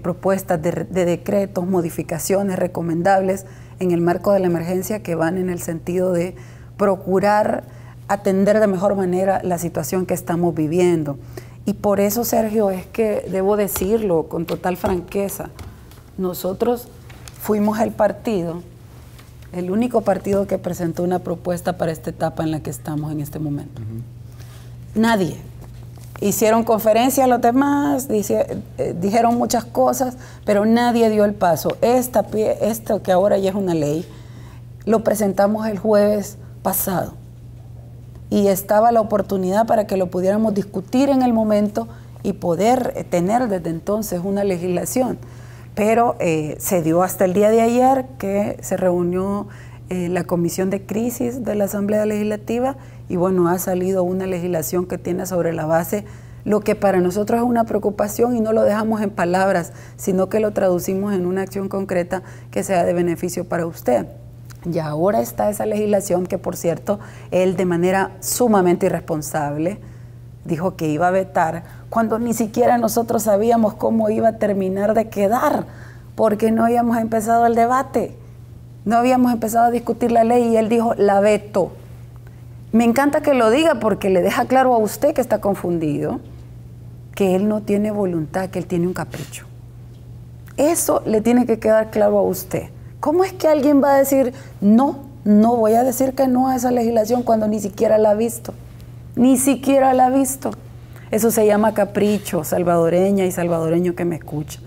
S5: propuestas de decretos, modificaciones recomendables en el marco de la emergencia que van en el sentido de procurar atender de mejor manera la situación que estamos viviendo. Y por eso, Sergio, es que debo decirlo con total franqueza, nosotros fuimos el partido, el único partido que presentó una propuesta para esta etapa en la que estamos en este momento. Nadie. Hicieron conferencias los demás, dijeron muchas cosas, pero nadie dio el paso. Esto que ahora ya es una ley, lo presentamos el jueves pasado. Y estaba la oportunidad para que lo pudiéramos discutir en el momento y poder tener desde entonces una legislación. Pero se dio hasta el día de ayer que se reunió la Comisión de Crisis de la Asamblea Legislativa y bueno, ha salido una legislación que tiene sobre la base lo que para nosotros es una preocupación y no lo dejamos en palabras, sino que lo traducimos en una acción concreta que sea de beneficio para usted. Y ahora está esa legislación que, por cierto, él de manera sumamente irresponsable dijo que iba a vetar cuando ni siquiera nosotros sabíamos cómo iba a terminar de quedar, porque no habíamos empezado el debate, no habíamos empezado a discutir la ley y él dijo, la veto. Me encanta que lo diga porque le deja claro a usted que está confundido, que él no tiene voluntad, que él tiene un capricho. Eso le tiene que quedar claro a usted. ¿Cómo es que alguien va a decir, no voy a decir que no a esa legislación cuando ni siquiera la ha visto? Ni siquiera la ha visto. Eso se llama capricho, salvadoreña y salvadoreño que me escucha.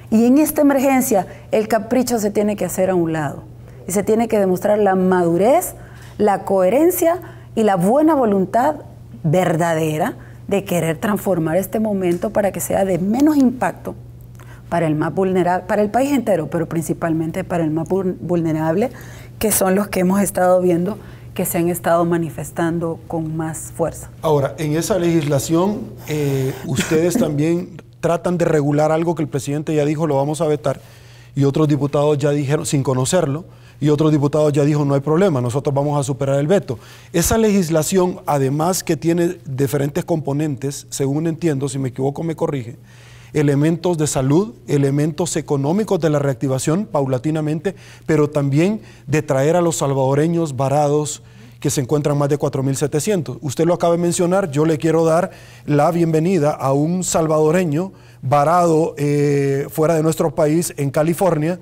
S5: Y en esta emergencia, el capricho se tiene que hacer a un lado. Y se tiene que demostrar la madurez, la coherencia y la buena voluntad verdadera de querer transformar este momento para que sea de menos impacto para el más vulnerable, para el país entero, pero principalmente para el más vulnerable, que son los que hemos estado viendo que se han estado manifestando con más fuerza.
S1: Ahora, en esa legislación, ustedes también tratan de regular algo que el presidente ya dijo, lo vamos a vetar, y otros diputados ya dijeron, sin conocerlo, y otros diputados ya dijo, no hay problema, nosotros vamos a superar el veto. Esa legislación, además que tiene diferentes componentes, según entiendo, si me equivoco me corrige, elementos de salud, elementos económicos de la reactivación paulatinamente, pero también de traer a los salvadoreños varados que se encuentran más de 4.700. Usted lo acaba de mencionar, yo le quiero dar la bienvenida a un salvadoreño varado fuera de nuestro país, en California,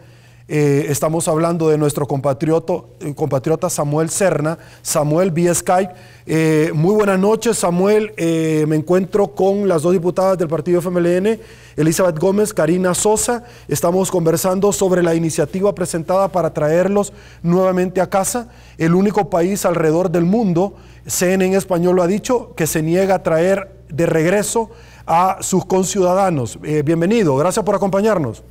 S1: Estamos hablando de nuestro compatriota Samuel Serna. Samuel, vía Skype. Muy buenas noches, Samuel. Me encuentro con las dos diputadas del partido FMLN, Elizabeth Gómez, Karina Sosa. Estamos conversando sobre la iniciativa presentada para traerlos nuevamente a casa. El único país alrededor del mundo, CNN en español lo ha dicho, que se niega a traer de regreso a sus conciudadanos. Bienvenido, gracias por acompañarnos.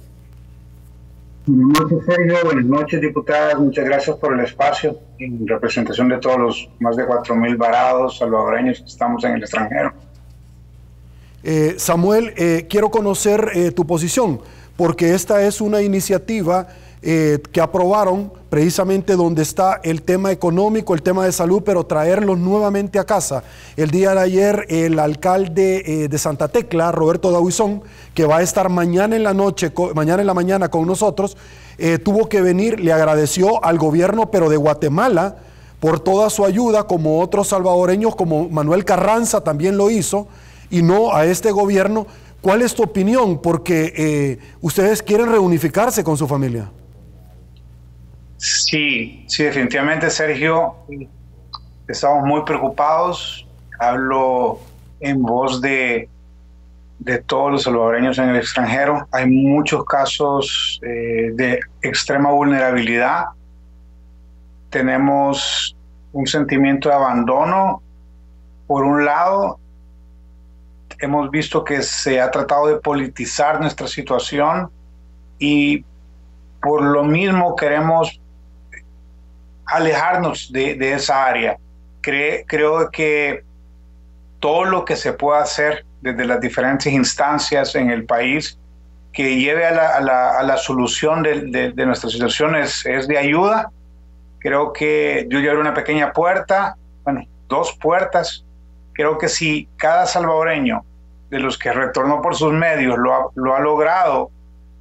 S10: Buenas noches, Sergio. Buenas noches, diputadas. Muchas gracias por el espacio en representación de todos los más de 4.000 varados salvadoreños que estamos en el extranjero.
S1: Samuel, quiero conocer tu posición, porque esta es una iniciativa que aprobaron precisamente donde está el tema económico, el tema de salud, pero traerlos nuevamente a casa. El día de ayer, el alcalde de Santa Tecla, Roberto Dauizón, que va a estar mañana en la mañana con nosotros, tuvo que venir, le agradeció al gobierno, pero de Guatemala, por toda su ayuda, como otros salvadoreños, como Manuel Carranza también lo hizo, y no a este gobierno. ¿Cuál es tu opinión? Porque ustedes quieren reunificarse con su familia.
S10: Sí, definitivamente, Sergio. Estamos muy preocupados. Hablo en voz de todos los salvadoreños en el extranjero. Hay muchos casos de extrema vulnerabilidad. Tenemos un sentimiento de abandono. Por un lado, hemos visto que se ha tratado de politizar nuestra situación y por lo mismo queremos alejarnos de esa área. Creo que todo lo que se pueda hacer desde las diferentes instancias en el país que lleve a la solución de nuestra situación es de ayuda. Creo que yo ya abrí una pequeña puerta, bueno, 2 puertas. Creo que si cada salvadoreño de los que retornó por sus medios lo ha logrado,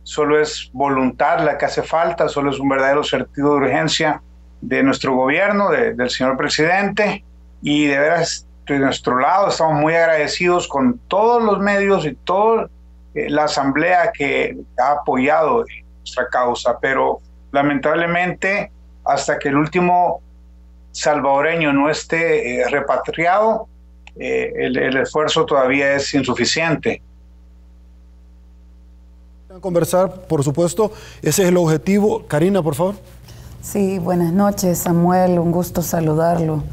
S10: solo es voluntad la que hace falta, solo es un verdadero sentido de urgencia de nuestro gobierno, del señor presidente, y de veras de nuestro lado estamos muy agradecidos con todos los medios y toda la asamblea que ha apoyado nuestra causa, pero lamentablemente hasta que el último salvadoreño no esté repatriado, el esfuerzo todavía es insuficiente.
S1: Conversar, por supuesto, ese es el objetivo. Karina, por favor.
S5: Sí, buenas noches, Samuel, un gusto saludarlo.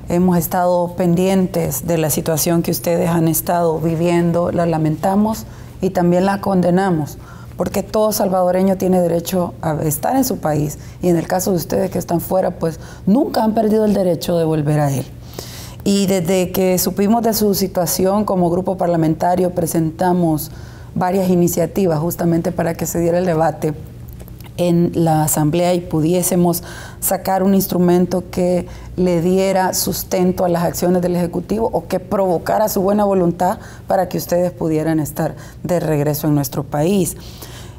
S5: Hemos estado pendientes de la situación que ustedes han estado viviendo, la lamentamos y también la condenamos, porque todo salvadoreño tiene derecho a estar en su país, y en el caso de ustedes que están fuera, pues nunca han perdido el derecho de volver a él. Y desde que supimos de su situación, como grupo parlamentario presentamos varias iniciativas justamente para que se diera el debate en la Asamblea y pudiésemos sacar un instrumento que le diera sustento a las acciones del Ejecutivo o que provocara su buena voluntad para que ustedes pudieran estar de regreso en nuestro país.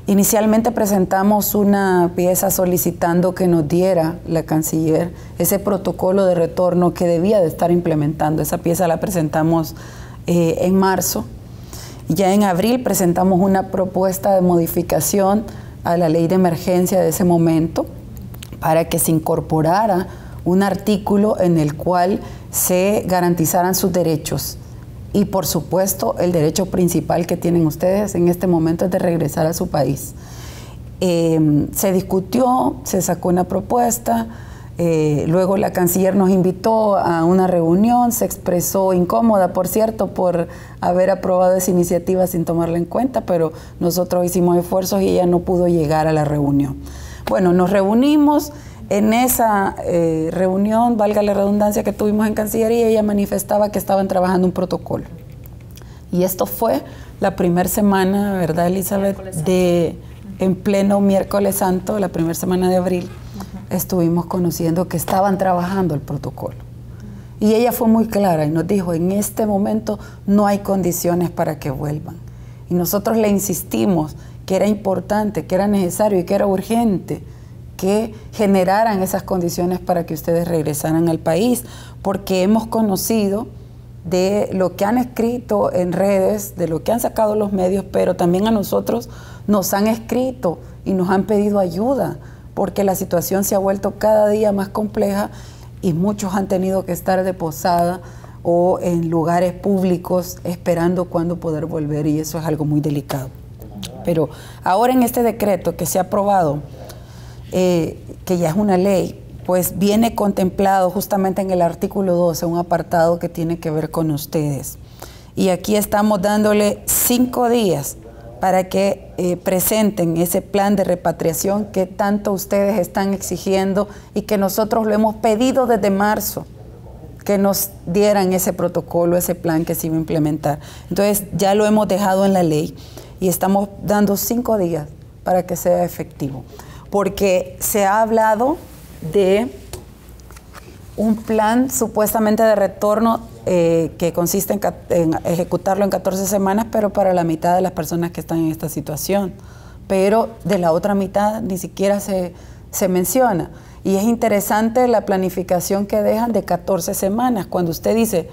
S5: Inicialmente presentamos una pieza solicitando que nos diera la canciller ese protocolo de retorno que debía de estar implementando. Esa pieza la presentamos en marzo. Ya en abril presentamos una propuesta de modificación a la ley de emergencia de ese momento para que se incorporara un artículo en el cual se garantizaran sus derechos. Y por supuesto, el derecho principal que tienen ustedes en este momento es de regresar a su país. Se discutió, se sacó una propuesta, luego la canciller nos invitó a una reunión, se expresó incómoda, por cierto, por haber aprobado esa iniciativa sin tomarla en cuenta, pero nosotros hicimos esfuerzos y ella no pudo llegar a la reunión. Bueno, nos reunimos. En esa reunión, valga la redundancia que tuvimos en Cancillería, ella manifestaba que estaban trabajando un protocolo. Y esto fue la primera semana, ¿verdad, Elizabeth? En pleno miércoles santo, la primera semana de abril, estuvimos conociendo que estaban trabajando el protocolo. Y ella fue muy clara y nos dijo, en este momento no hay condiciones para que vuelvan. Y nosotros le insistimos que era importante, que era necesario y que era urgente que generaran esas condiciones para que ustedes regresaran al país, porque hemos conocido de lo que han escrito en redes, de lo que han sacado los medios, pero también a nosotros nos han escrito y nos han pedido ayuda, porque la situación se ha vuelto cada día más compleja y muchos han tenido que estar de posada o en lugares públicos esperando cuándo poder volver, y eso es algo muy delicado. Pero ahora en este decreto que se ha aprobado, que ya es una ley, pues viene contemplado justamente en el artículo 12 un apartado que tiene que ver con ustedes. Y aquí estamos dándole 5 días para que presenten ese plan de repatriación que tanto ustedes están exigiendo y que nosotros lo hemos pedido desde marzo, que nos dieran ese protocolo, ese plan que se iba a implementar. Entonces ya lo hemos dejado en la ley y estamos dando 5 días para que sea efectivo, porque se ha hablado de un plan supuestamente de retorno que consiste en ejecutarlo en 14 semanas, pero para la mitad de las personas que están en esta situación. Pero de la otra mitad ni siquiera se menciona. Y es interesante la planificación que dejan de 14 semanas. Cuando usted dice,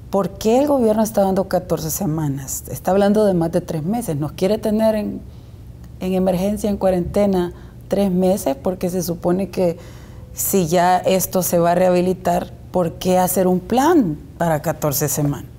S5: ¿por qué el gobierno está dando 14 semanas? Está hablando de más de 3 meses. ¿Nos quiere tener en emergencia, en cuarentena, 3 meses? Porque se supone que si ya esto se va a rehabilitar, ¿por qué hacer un plan para 14 semanas?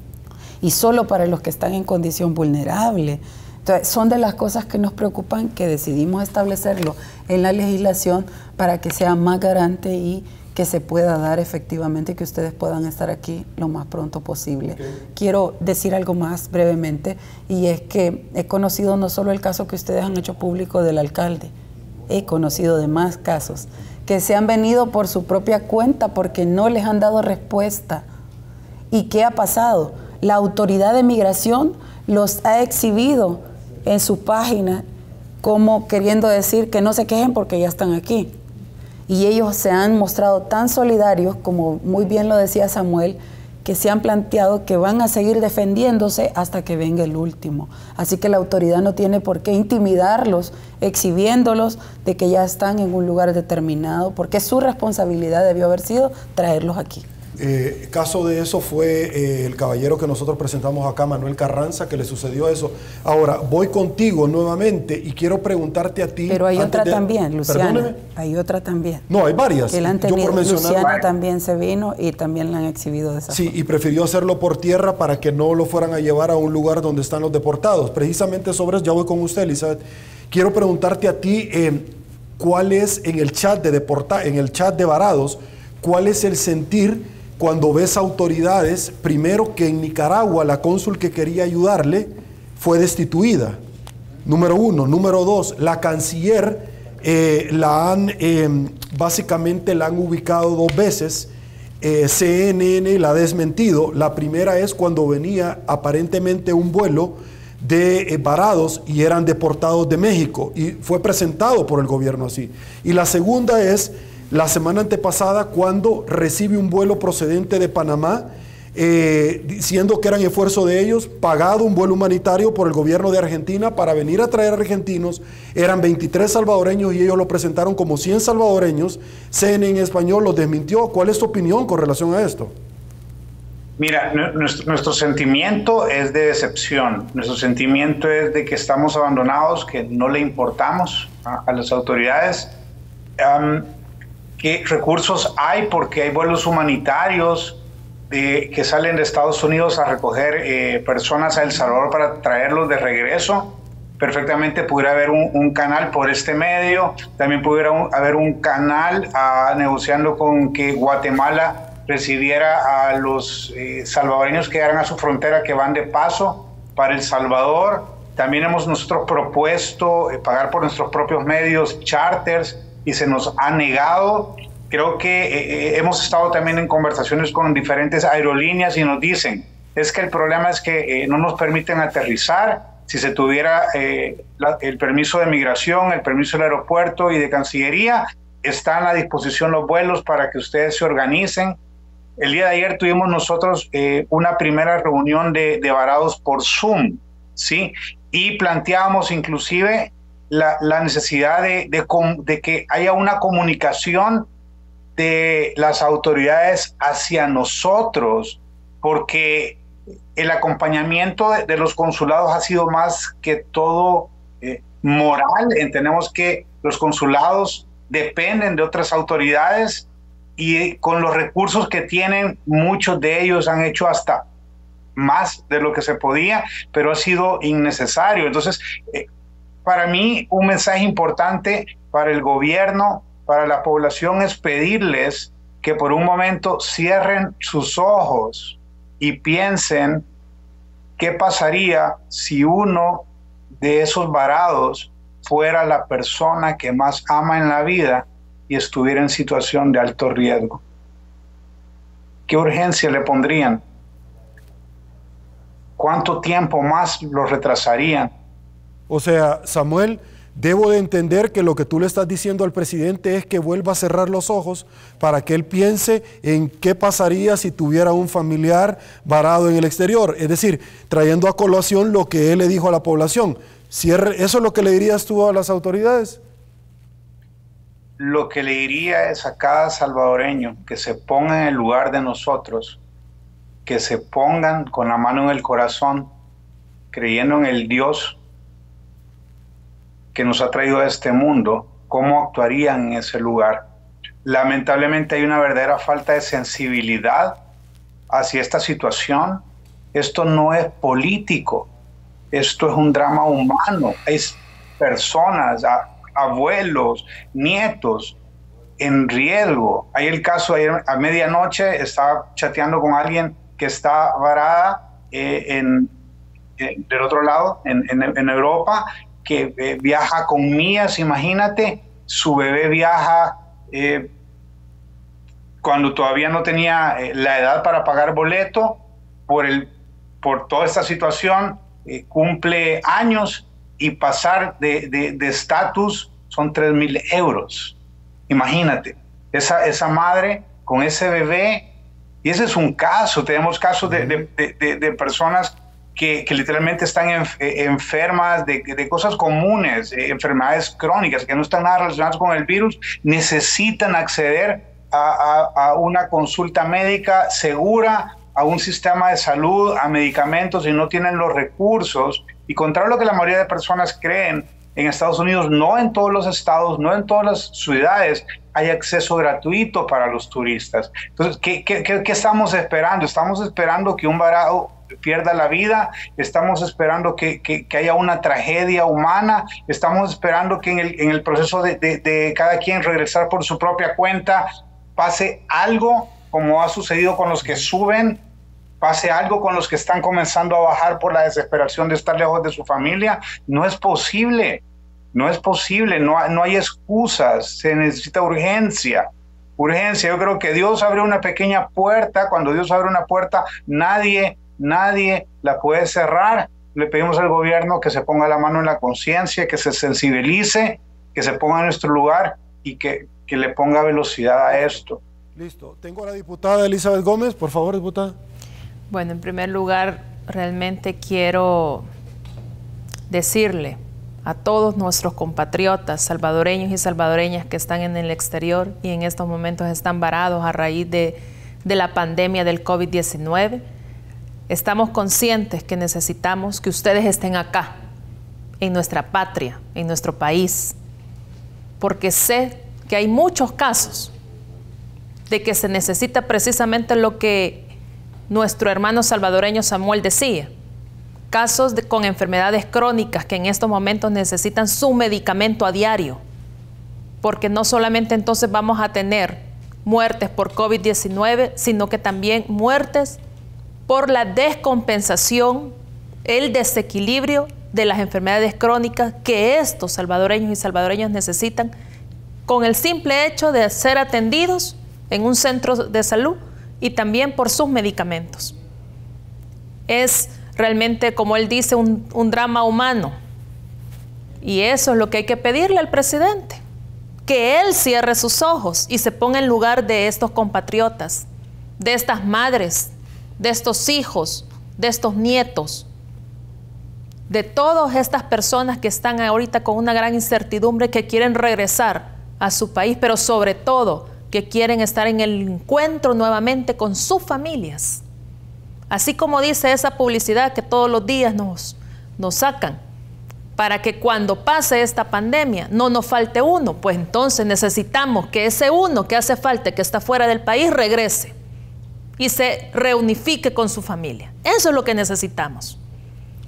S5: Y solo para los que están en condición vulnerable. Entonces, son de las cosas que nos preocupan, que decidimos establecerlo en la legislación para que sea más garante y que se pueda dar efectivamente, que ustedes puedan estar aquí lo más pronto posible. Quiero decir algo más brevemente, y es que he conocido no solo el caso que ustedes han hecho público del alcalde, he conocido de más casos que se han venido por su propia cuenta porque no les han dado respuesta. ¿Y qué ha pasado? La autoridad de migración los ha exhibido en su página como queriendo decir que no se quejen porque ya están aquí. Y ellos se han mostrado tan solidarios, como muy bien lo decía Samuel, que se han planteado que van a seguir defendiéndose hasta que venga el último. Así que la autoridad no tiene por qué intimidarlos, exhibiéndolos de que ya están en un lugar determinado, porque su responsabilidad debió haber sido traerlos aquí.
S1: Caso de eso fue el caballero que nosotros presentamos acá, Manuel Carranza, que le sucedió eso. Ahora, voy contigo nuevamente y quiero preguntarte a ti.
S5: Pero hay otra también, Luciana. Perdóneme. Hay otra también.
S1: No, hay varias.
S5: Que la han tenido. Luciana también se vino y también la han exhibido de esa forma.
S1: Y prefirió hacerlo por tierra para que no lo fueran a llevar a un lugar donde están los deportados. Precisamente sobre eso, ya voy con usted, Elizabeth. Quiero preguntarte a ti, ¿cuál es en el chat de Varados, cuál es el sentir cuando ves autoridades, primero que en Nicaragua la cónsul que quería ayudarle fue destituida? Número 1. Número 2, la canciller básicamente la han ubicado 2 veces. CNN la ha desmentido. La primera es cuando venía aparentemente un vuelo de Varados y eran deportados de México y fue presentado por el gobierno así. Y la segunda es la semana antepasada cuando recibe un vuelo procedente de Panamá diciendo que eran esfuerzo de ellos, pagado un vuelo humanitario por el gobierno de Argentina para venir a traer argentinos. Eran 23 salvadoreños y ellos lo presentaron como 100 salvadoreños. CNN en español los desmintió. ¿Cuál es tu opinión con relación a esto?
S10: Mira, nuestro sentimiento es de decepción. Nuestro sentimiento es de que estamos abandonados, que no le importamos a las autoridades. ¿Qué recursos hay? Porque hay vuelos humanitarios que salen de Estados Unidos a recoger personas a El Salvador para traerlos de regreso. Perfectamente pudiera haber un canal por este medio. También pudiera haber un canal negociando con que Guatemala recibiera a los salvadoreños que llegaran a su frontera, que van de paso para El Salvador. También hemos nosotros propuesto pagar por nuestros propios medios charters y se nos ha negado. Creo que hemos estado también en conversaciones con diferentes aerolíneas y nos dicen, es que el problema es que no nos permiten aterrizar. Si se tuviera el permiso de migración, el permiso del aeropuerto y de Cancillería, están a disposición los vuelos para que ustedes se organicen. El día de ayer tuvimos nosotros una primera reunión de Varados por Zoom, ¿sí? Y planteábamos inclusive la necesidad de que haya una comunicación de las autoridades hacia nosotros, porque el acompañamiento de los consulados ha sido más que todo moral, entendemos que los consulados dependen de otras autoridades y con los recursos que tienen, muchos de ellos han hecho hasta más de lo que se podía, pero ha sido innecesario. Entonces, para mí, un mensaje importante para el gobierno, para la población, es pedirles que por un momento cierren sus ojos y piensen qué pasaría si uno de esos varados fuera la persona que más ama en la vida y estuviera en situación de alto riesgo. ¿Qué urgencia le pondrían? ¿Cuánto tiempo más lo retrasarían?
S1: O sea, Samuel, debo de entender que lo que tú le estás diciendo al presidente es que vuelva a cerrar los ojos para que él piense en qué pasaría si tuviera un familiar varado en el exterior. Es decir, trayendo a colación lo que él le dijo a la población. ¿Eso es lo que le dirías tú a las autoridades?
S10: Lo que le diría es a cada salvadoreño que se ponga en el lugar de nosotros, que se pongan con la mano en el corazón, creyendo en el Dios que nos ha traído a este mundo, cómo actuarían en ese lugar. Lamentablemente hay una verdadera falta de sensibilidad hacia esta situación. Esto no es político, esto es un drama humano. Hay personas, abuelos, nietos en riesgo. Hay el caso, ayer a medianoche estaba chateando con alguien que está varada del otro lado, en Europa, que viaja con mías, imagínate, su bebé viaja cuando todavía no tenía la edad para pagar boleto, por toda esta situación, cumple años y pasar de estatus son 3,000 euros. Imagínate, esa madre con ese bebé, y ese es un caso, tenemos casos de personas que literalmente están enfermas de cosas comunes, enfermedades crónicas que no están nada relacionadas con el virus, necesitan acceder a una consulta médica segura, a un sistema de salud, a medicamentos, y no tienen los recursos. Y contrario a lo que la mayoría de personas creen, en Estados Unidos, no en todos los estados, no en todas las ciudades hay acceso gratuito para los turistas. Entonces, ¿qué estamos esperando? Estamos esperando que un varado pierda la vida, estamos esperando que haya una tragedia humana, estamos esperando que en el proceso de cada quien regresar por su propia cuenta pase algo, como ha sucedido con los que suben, pase algo con los que están comenzando a bajar por la desesperación de estar lejos de su familia. No es posible, no hay excusas, se necesita urgencia. Yo creo que Dios abre una pequeña puerta, cuando Dios abre una puerta, nadie la puede cerrar. Le pedimos al gobierno que se ponga la mano en la conciencia, que se sensibilice, que se ponga en nuestro lugar y que le ponga velocidad a esto.
S1: Listo. Tengo a la diputada Elizabeth Gómez. Por favor, diputada.
S4: Bueno, en primer lugar, realmente quiero decirle a todos nuestros compatriotas salvadoreños y salvadoreñas que están en el exterior y en estos momentos están varados a raíz de la pandemia del COVID-19, estamos conscientes que necesitamos que ustedes estén acá, en nuestra patria, en nuestro país, porque sé que hay muchos casos de que se necesita precisamente lo que nuestro hermano salvadoreño Samuel decía, casos con enfermedades crónicas que en estos momentos necesitan su medicamento a diario, porque no solamente entonces vamos a tener muertes por COVID-19, sino que también muertes por la descompensación, el desequilibrio de las enfermedades crónicas que estos salvadoreños y salvadoreñas necesitan con el simple hecho de ser atendidos en un centro de salud y también por sus medicamentos. Es realmente, como él dice, un drama humano. Y eso es lo que hay que pedirle al presidente, que él cierre sus ojos y se ponga en lugar de estos compatriotas, de estas madres, de estos hijos, de estos nietos, de todas estas personas que están ahorita con una gran incertidumbre, que quieren regresar a su país, pero sobre todo que quieren estar en el encuentro nuevamente con sus familias. Así como dice esa publicidad que todos los días nos sacan para que cuando pase esta pandemia no nos falte uno, pues entonces necesitamos que ese uno que hace falta, que está fuera del país, regrese y se reunifique con su familia. Eso es lo que necesitamos.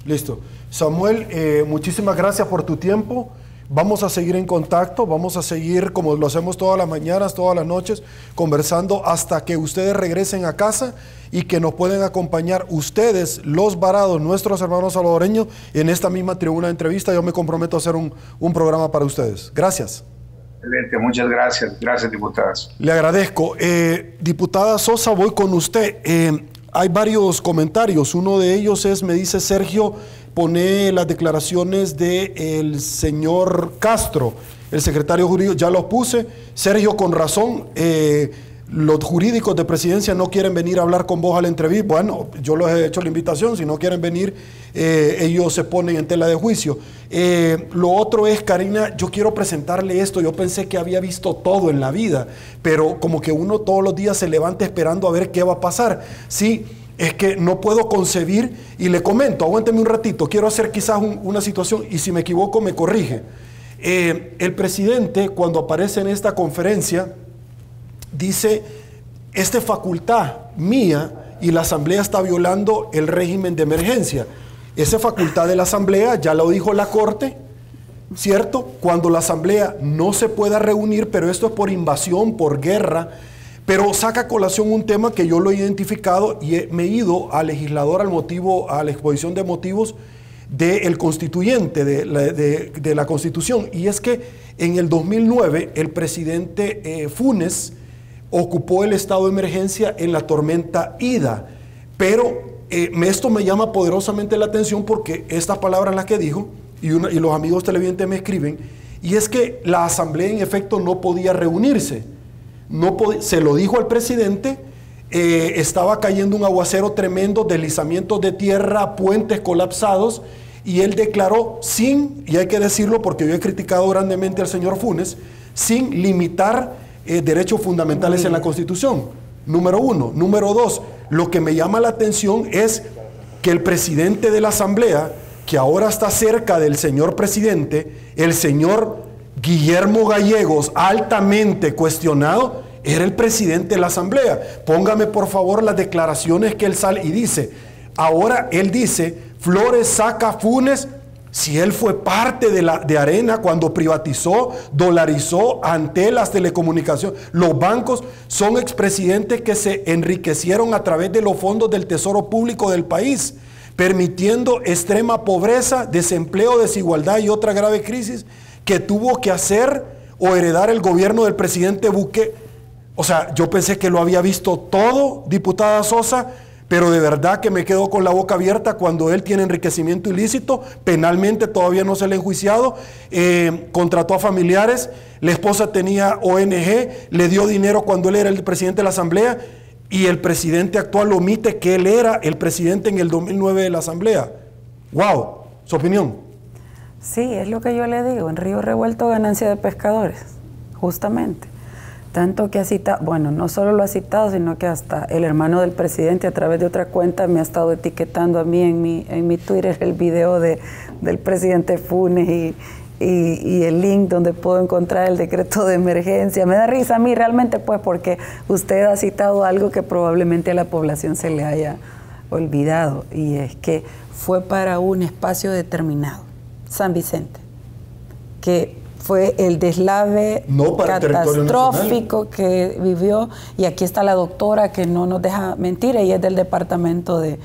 S1: Listo. Samuel, muchísimas gracias por tu tiempo. Vamos a seguir en contacto, vamos a seguir como lo hacemos todas las mañanas, todas las noches, conversando hasta que ustedes regresen a casa y que nos pueden acompañar ustedes, los varados, nuestros hermanos salvadoreños, en esta misma tribuna de entrevista. Yo me comprometo a hacer un programa para ustedes. Gracias.
S10: Excelente, muchas gracias. Gracias, diputadas.
S1: Le agradezco. Diputada Sosa, voy con usted. Hay varios comentarios. Uno de ellos es, me dice Sergio, pone las declaraciones del señor Castro, el secretario jurídico, ya los puse. Sergio, con razón, los jurídicos de presidencia no quieren venir a hablar con vos a la entrevista. Bueno, yo les he hecho la invitación, si no quieren venir, ellos se ponen en tela de juicio. Lo otro es, Karina, yo quiero presentarle esto. Yo pensé que había visto todo en la vida, pero como que uno todos los días se levanta esperando a ver qué va a pasar. Sí, es que no puedo concebir, y le comento, aguánteme un ratito, quiero hacer quizás una situación, y si me equivoco me corrige. El presidente, cuando aparece en esta conferencia, dice, esta facultad mía y la Asamblea está violando el régimen de emergencia. Esa facultad de la Asamblea, ya lo dijo la Corte, ¿cierto? Cuando la Asamblea no se pueda reunir, pero esto es por invasión, por guerra, pero saca a colación un tema que yo lo he identificado y me he ido al legislador al motivo, a la exposición de motivos del constituyente, de la Constitución. Y es que en el 2009 el presidente Funes ocupó el estado de emergencia en la tormenta Ida, pero esto me llama poderosamente la atención porque estas palabras las que dijo, y los amigos televidentes me escriben, y es que la Asamblea en efecto no podía reunirse. Se lo dijo al presidente, estaba cayendo un aguacero tremendo, deslizamientos de tierra, puentes colapsados, y él declaró y hay que decirlo porque yo he criticado grandemente al señor Funes, sin limitar derechos fundamentales en la Constitución, número uno. Número dos, lo que me llama la atención es que el presidente de la Asamblea, que ahora está cerca del señor presidente, el señor Guillermo Gallegos, altamente cuestionado, era el presidente de la Asamblea. Póngame por favor las declaraciones que él sale y dice. Ahora él dice, Flores saca a Funes, si él fue parte de Arena cuando privatizó, dolarizó ante las telecomunicaciones. Los bancos son expresidentes que se enriquecieron a través de los fondos del Tesoro Público del país, permitiendo extrema pobreza, desempleo, desigualdad y otra grave crisis que tuvo que hacer o heredar el gobierno del presidente Bukele. O sea, yo pensé que lo había visto todo, diputada Sosa, pero de verdad que me quedo con la boca abierta cuando él tiene enriquecimiento ilícito, penalmente todavía no se le ha enjuiciado, contrató a familiares, la esposa tenía ONG, le dio dinero cuando él era el presidente de la Asamblea, y el presidente actual omite que él era el presidente en el 2009 de la Asamblea. ¡Wow! ¿Su opinión?
S5: Sí, es lo que yo le digo, en río revuelto ganancia de pescadores, justamente. Tanto que ha citado, bueno, no solo lo ha citado, sino que hasta el hermano del presidente a través de otra cuenta me ha estado etiquetando a mí en mi Twitter el video del presidente Funes y el link donde puedo encontrar el decreto de emergencia. Me da risa a mí realmente, pues, porque usted ha citado algo que probablemente a la población se le haya olvidado, y es que fue para un espacio determinado, San Vicente, que fue el deslave catastrófico que vivió, y aquí está la doctora que no nos deja mentir, ella es del departamento de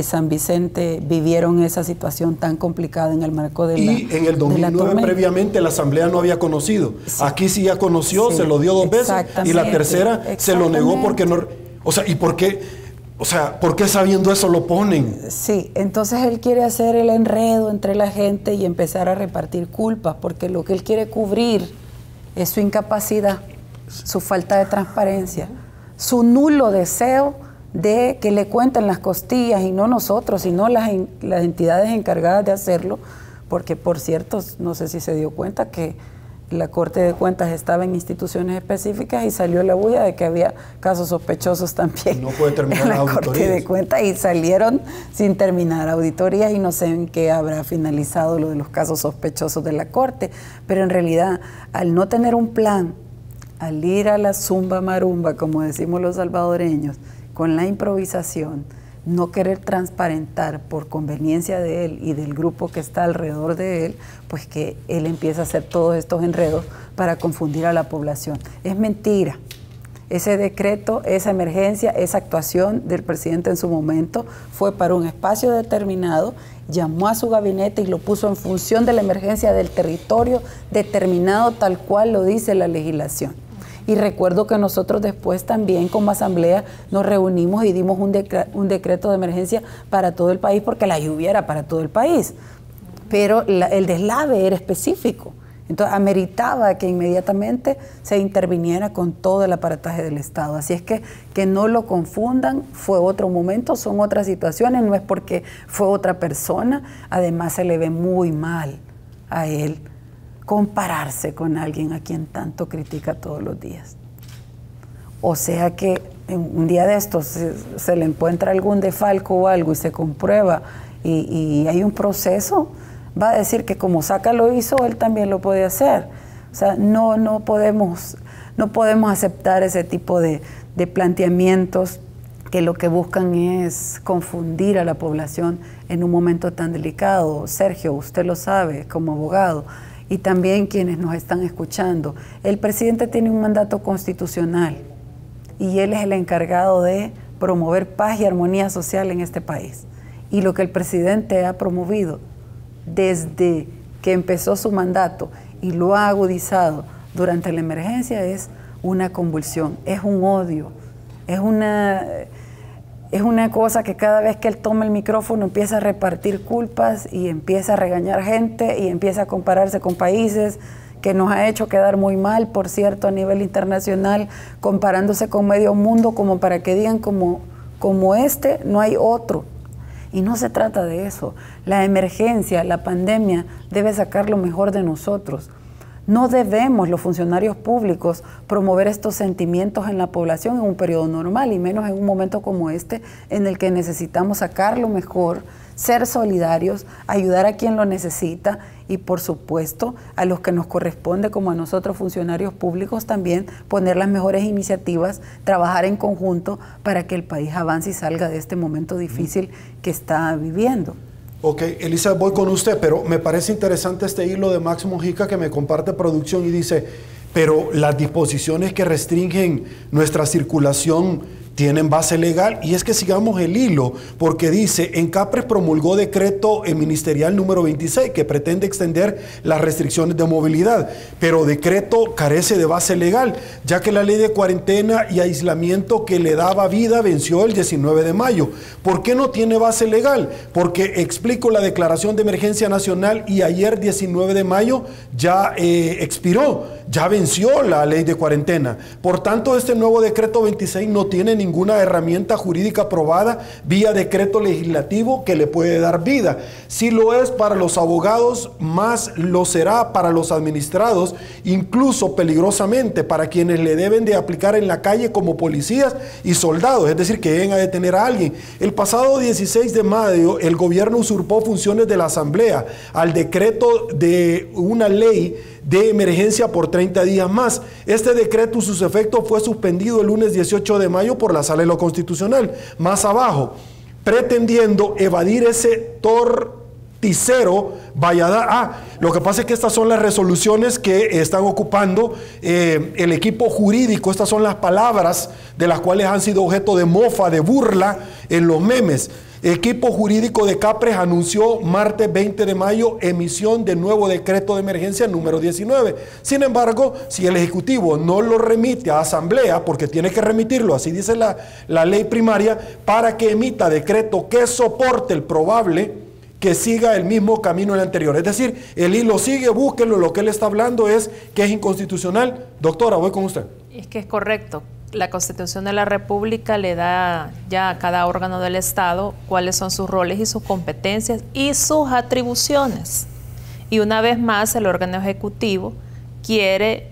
S5: San Vicente, vivieron esa situación tan complicada en el marco de la
S1: Y en el 2009 previamente la Asamblea no había conocido, sí. Aquí sí ya conoció, sí, se lo dio 2 veces, y la tercera se lo negó porque no, o sea, ¿y por qué? O sea, ¿por qué sabiendo eso lo ponen?
S5: Sí, entonces él quiere hacer el enredo entre la gente y empezar a repartir culpas, porque lo que él quiere cubrir es su incapacidad, su falta de transparencia, su nulo deseo de que le cuenten las costillas, y no nosotros, sino las entidades encargadas de hacerlo, porque por cierto, no sé si se dio cuenta que la Corte de Cuentas estaba en instituciones específicas y salió la bulla de que había casos sospechosos también
S1: no puede terminar
S5: en la Corte de Cuentas y salieron sin terminar auditorías y no sé en qué habrá finalizado lo de los casos sospechosos de la Corte, pero en realidad al no tener un plan, al ir a la zumba marumba, como decimos los salvadoreños, con la improvisación, no querer transparentar por conveniencia de él y del grupo que está alrededor de él, pues que él empieza a hacer todos estos enredos para confundir a la población. Es mentira. Ese decreto, esa emergencia, esa actuación del presidente en su momento fue para un espacio determinado, llamó a su gabinete y lo puso en función de la emergencia del territorio determinado tal cual lo dice la legislación. Y recuerdo que nosotros después también como asamblea nos reunimos y dimos un decreto de emergencia para todo el país porque la lluvia era para todo el país, pero el deslave era específico. Entonces ameritaba que inmediatamente se interviniera con todo el aparataje del Estado. Así es que no lo confundan, fue otro momento, son otras situaciones, no es porque fue otra persona, además se le ve muy mal a él compararse con alguien a quien tanto critica todos los días. O sea que en un día de estos se le encuentra algún defalco o algo y se comprueba y hay un proceso, va a decir que como Saca lo hizo, él también lo puede hacer. O sea, no podemos aceptar ese tipo de planteamientos que lo que buscan es confundir a la población en un momento tan delicado. Sergio, usted lo sabe como abogado, y también quienes nos están escuchando. El presidente tiene un mandato constitucional y él es el encargado de promover paz y armonía social en este país. Y lo que el presidente ha promovido desde que empezó su mandato y lo ha agudizado durante la emergencia es una convulsión, es un odio, es una cosa que cada vez que él toma el micrófono empieza a repartir culpas y empieza a regañar gente y empieza a compararse con países que nos ha hecho quedar muy mal, por cierto, a nivel internacional, comparándose con medio mundo como para que digan como este no hay otro. Y no se trata de eso. La emergencia, la pandemia debe sacar lo mejor de nosotros. No debemos los funcionarios públicos promover estos sentimientos en la población en un periodo normal y menos en un momento como este en el que necesitamos sacar lo mejor, ser solidarios, ayudar a quien lo necesita y por supuesto a los que nos corresponde como a nosotros funcionarios públicos también poner las mejores iniciativas, trabajar en conjunto para que el país avance y salga de este momento difícil que está viviendo.
S1: Ok, Elizabeth, voy con usted, pero me parece interesante este hilo de Máximo Jica que me comparte producción y dice, pero las disposiciones que restringen nuestra circulación tienen base legal, y es que sigamos el hilo, porque dice, en Capres promulgó decreto ministerial número 26 que pretende extender las restricciones de movilidad, pero decreto carece de base legal, ya que la ley de cuarentena y aislamiento que le daba vida venció el 19 de mayo. ¿Por qué no tiene base legal? Porque explico la declaración de emergencia nacional y ayer 19 de mayo ya expiró, ya venció la ley de cuarentena. Por tanto, este nuevo decreto 26 no tiene ninguna herramienta jurídica aprobada vía decreto legislativo que le puede dar vida. Si lo es para los abogados, más lo será para los administrados, incluso peligrosamente para quienes le deben de aplicar en la calle como policías y soldados, es decir, que lleguen a detener a alguien. El pasado 16 de mayo, el gobierno usurpó funciones de la Asamblea al decreto de una ley de emergencia por 30 días más. Este decreto y sus efectos fue suspendido el lunes 18 de mayo por la Sala de lo Constitucional. Más abajo, pretendiendo evadir ese torticero Valladares. Lo que pasa es que estas son las resoluciones que están ocupando el equipo jurídico. Estas son las palabras de las cuales han sido objeto de mofa, de burla en los memes. Equipo jurídico de Capres anunció martes 20 de mayo emisión de nuevo decreto de emergencia número 19. Sin embargo, si el Ejecutivo no lo remite a Asamblea, porque tiene que remitirlo, así dice la ley primaria, para que emita decreto que soporte el probable que siga el mismo camino el anterior. Es decir, el hilo sigue, búsquenlo, lo que él está hablando es que es inconstitucional. Doctora, voy con usted.
S4: Es que es correcto. La Constitución de la República le da ya a cada órgano del Estado cuáles son sus roles y sus competencias y sus atribuciones. Y una vez más, el órgano ejecutivo, quiere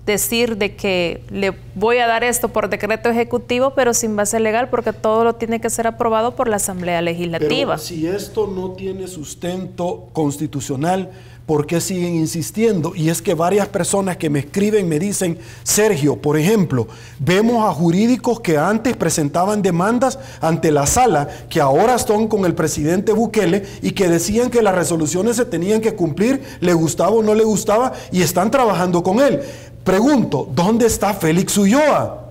S4: decir de que le voy a dar esto por decreto ejecutivo, pero sin base legal, porque todo lo tiene que ser aprobado por la Asamblea Legislativa.
S1: Pero si esto no tiene sustento constitucional, ¿por qué siguen insistiendo? Y es que varias personas que me escriben me dicen, Sergio, por ejemplo, vemos a jurídicos que antes presentaban demandas ante la sala, que ahora están con el presidente Bukele y que decían que las resoluciones se tenían que cumplir, le gustaba o no le gustaba, y están trabajando con él. Pregunto, ¿dónde está Félix Ulloa?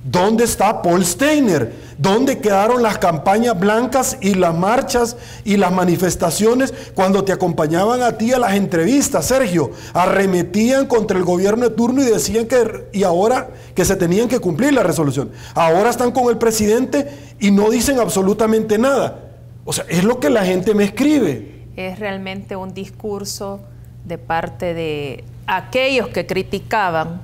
S1: ¿Dónde está Paul Steiner? ¿Dónde quedaron las campañas blancas y las marchas y las manifestaciones cuando te acompañaban a ti a las entrevistas, Sergio? Arremetían contra el gobierno de turno y decían y ahora que se tenían que cumplir la resolución. Ahora están con el presidente y no dicen absolutamente nada. O sea, es lo que la gente me escribe.
S4: Es realmente un discurso de parte de aquellos que criticaban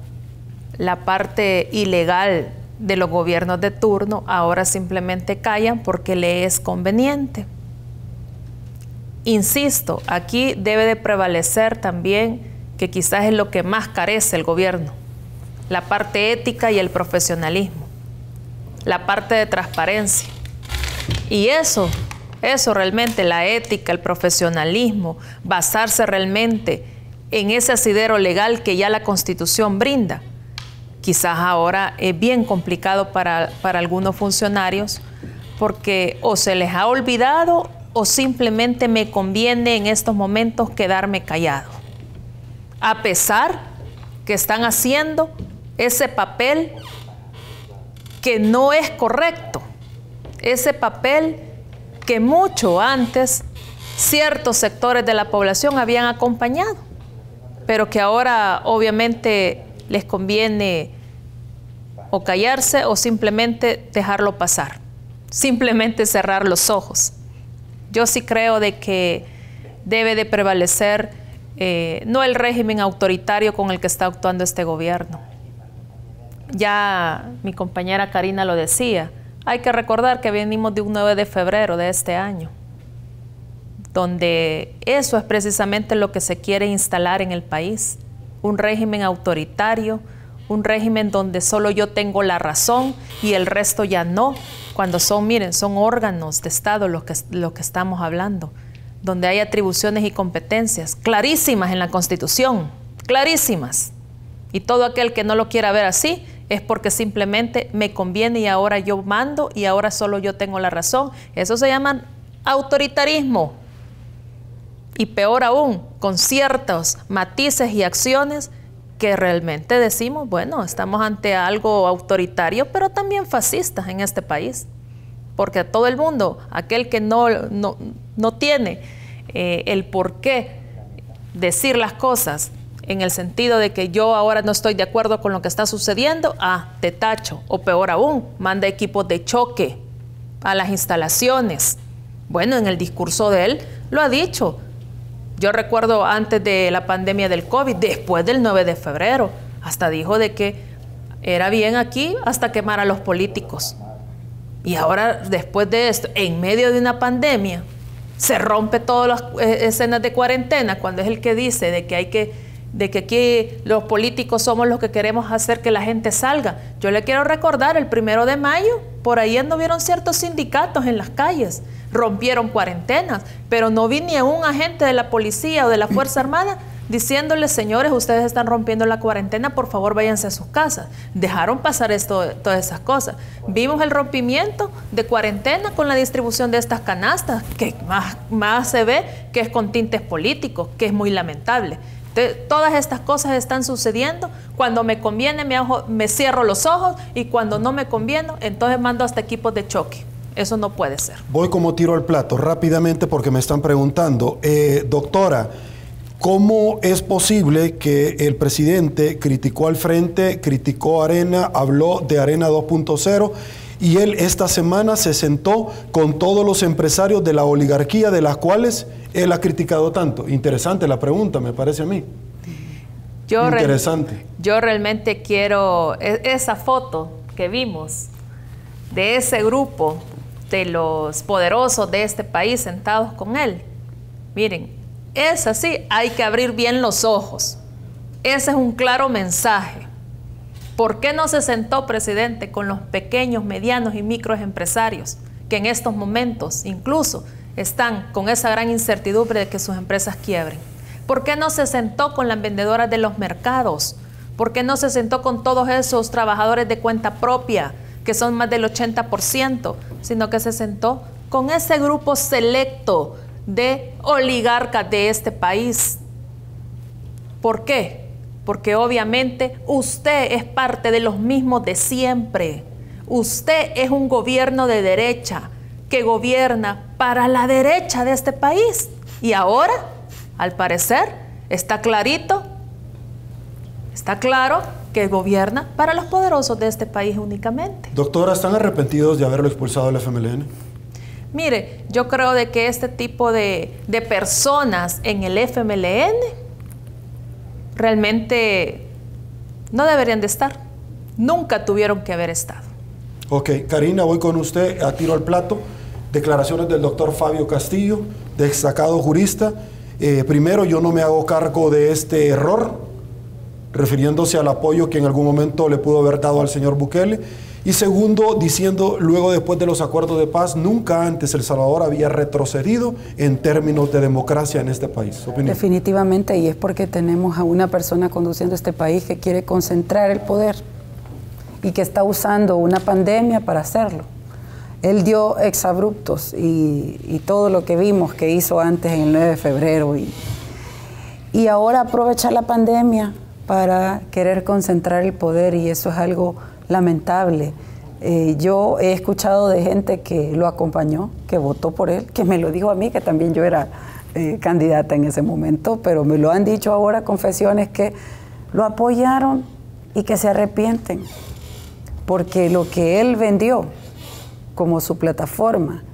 S4: la parte ilegal de los gobiernos de turno, ahora simplemente callan porque le es conveniente. Insisto, aquí debe de prevalecer también, que quizás es lo que más carece el gobierno, la parte ética y el profesionalismo, la parte de transparencia. Y eso realmente, la ética, el profesionalismo, basarse realmente en ese asidero legal que ya la Constitución brinda. Quizás ahora es bien complicado para algunos funcionarios, porque o se les ha olvidado o simplemente me conviene en estos momentos quedarme callado, a pesar que están haciendo ese papel que no es correcto, ese papel que mucho antes ciertos sectores de la población habían acompañado, pero que ahora obviamente les conviene o callarse o simplemente dejarlo pasar, simplemente cerrar los ojos. Yo sí creo de que debe de prevalecer no el régimen autoritario con el que está actuando este gobierno. Ya mi compañera Karina lo decía, hay que recordar que venimos de un 9 de febrero de este año, donde eso es precisamente lo que se quiere instalar en el país, un régimen autoritario, un régimen donde solo yo tengo la razón y el resto ya no, cuando son órganos de Estado lo que estamos hablando, donde hay atribuciones y competencias clarísimas en la Constitución, clarísimas, y todo aquel que no lo quiera ver así es porque simplemente me conviene y ahora yo mando y ahora solo yo tengo la razón. Eso se llama autoritarismo. Y peor aún, con ciertos matices y acciones que realmente decimos, bueno, estamos ante algo autoritario, pero también fascistas en este país. Porque todo el mundo, aquel que no tiene el por qué decir las cosas en el sentido de que yo ahora no estoy de acuerdo con lo que está sucediendo, te tacho. O peor aún, manda equipos de choque a las instalaciones. Bueno, en el discurso de él lo ha dicho. Yo recuerdo antes de la pandemia del COVID, después del 9 de febrero, hasta dijo de que era bien aquí hasta quemar a los políticos. Y ahora, después de esto, en medio de una pandemia, se rompe todas las escenas de cuarentena, cuando es el que dice de que aquí los políticos somos los que queremos hacer que la gente salga. Yo le quiero recordar, el 1 de mayo, por ahí anduvieron ciertos sindicatos en las calles, rompieron cuarentenas, pero no vi ni a un agente de la policía o de la Fuerza Armada diciéndoles, señores, ustedes están rompiendo la cuarentena, por favor váyanse a sus casas. Dejaron pasar todas esas cosas. Vimos el rompimiento de cuarentena con la distribución de estas canastas, que más se ve que es con tintes políticos, que es muy lamentable. Entonces, todas estas cosas están sucediendo. Cuando me conviene me cierro los ojos, y cuando no me conviene, entonces mando hasta equipos de choque. Eso no puede ser. Voy como tiro al plato rápidamente porque me están preguntando. Doctora, ¿cómo es posible que el presidente criticó al Frente, criticó a Arena, habló de Arena 2.0 y él esta semana se sentó con todos los empresarios de la oligarquía de las cuales él ha criticado tanto? Interesante la pregunta, me parece a mí. Interesante. Yo realmente quiero esa foto que vimos de ese grupo de los poderosos de este país sentados con él. Miren, es así, hay que abrir bien los ojos, Ese es un claro mensaje. ¿Por qué no se sentó, presidente, con los pequeños, medianos y microempresarios que en estos momentos incluso están con esa gran incertidumbre de que sus empresas quiebren? ¿Por qué no se sentó con las vendedoras de los mercados? ¿Por qué no se sentó con todos esos trabajadores de cuenta propia, que son más del 80%, sino que se sentó con ese grupo selecto de oligarcas de este país? ¿Por qué? Porque obviamente usted es parte de los mismos de siempre. Usted es un gobierno de derecha que gobierna para la derecha de este país. Y ahora, al parecer, está clarito, está claro que gobierna para los poderosos de este país únicamente.
S1: Doctora, ¿están arrepentidos de haberlo expulsado del FMLN?
S4: Mire, yo creo de que este tipo de personas en el FMLN realmente no deberían de estar. Nunca tuvieron que haber estado.
S1: Ok, Karina, voy con usted a tiro al plato. Declaraciones del doctor Fabio Castillo, destacado jurista. Primero, yo no me hago cargo de este error, refiriéndose al apoyo que en algún momento le pudo haber dado al señor Bukele. Y segundo, diciendo, luego después de los acuerdos de paz, nunca antes El Salvador había retrocedido en términos de democracia en este país. ¿Opinión?
S5: Definitivamente, y es porque tenemos a una persona conduciendo este país que quiere concentrar el poder y que está usando una pandemia para hacerlo. Él dio exabruptos y todo lo que vimos que hizo antes en el 9 de febrero y ahora aprovecha la pandemia para querer concentrar el poder, y eso es algo lamentable. Yo he escuchado de gente que lo acompañó, que votó por él, que me lo dijo a mí, que también yo era candidata en ese momento, pero me lo han dicho ahora confesiones que lo apoyaron y que se arrepienten, porque lo que él vendió como su plataforma,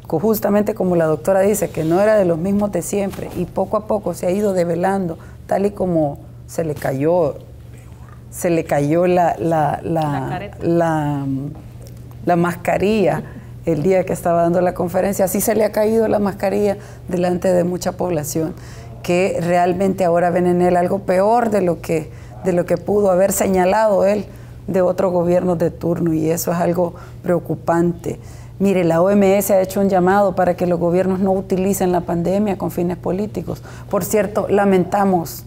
S5: justamente como la doctora dice, que no era de los mismos de siempre, y poco a poco se ha ido develando, tal y como se le cayó la mascarilla el día que estaba dando la conferencia. Así se le ha caído la mascarilla delante de mucha población, que realmente ahora ven en él algo peor de lo que pudo haber señalado él de otros gobiernos de turno, y eso es algo preocupante. Mire, la OMS ha hecho un llamado para que los gobiernos no utilicen la pandemia con fines políticos. Por cierto, lamentamos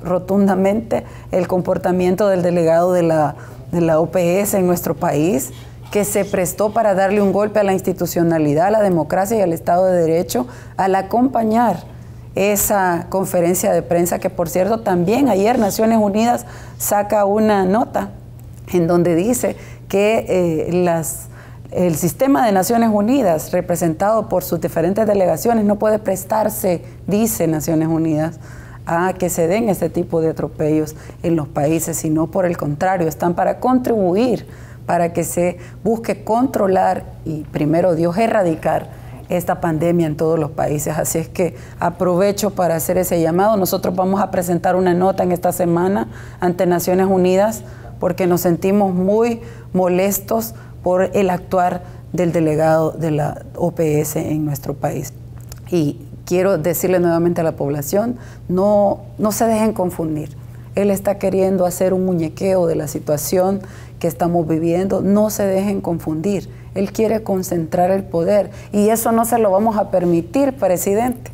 S5: rotundamente el comportamiento del delegado de la OPS en nuestro país, que se prestó para darle un golpe a la institucionalidad, a la democracia y al Estado de Derecho, al acompañar esa conferencia de prensa, que por cierto también ayer Naciones Unidas saca una nota en donde dice que el sistema de Naciones Unidas, representado por sus diferentes delegaciones, no puede prestarse, dice Naciones Unidas, a que se den este tipo de atropellos en los países, sino por el contrario, están para contribuir, para que se busque controlar y, primero Dios, erradicar esta pandemia en todos los países. Así es que aprovecho para hacer ese llamado. Nosotros vamos a presentar una nota en esta semana ante Naciones Unidas porque nos sentimos muy molestos por el actuar del delegado de la OPS en nuestro país. Y quiero decirle nuevamente a la población, no se dejen confundir. Él está queriendo hacer un muñequeo de la situación que estamos viviendo. No se dejen confundir. Él quiere concentrar el poder y eso no se lo vamos a permitir, presidente.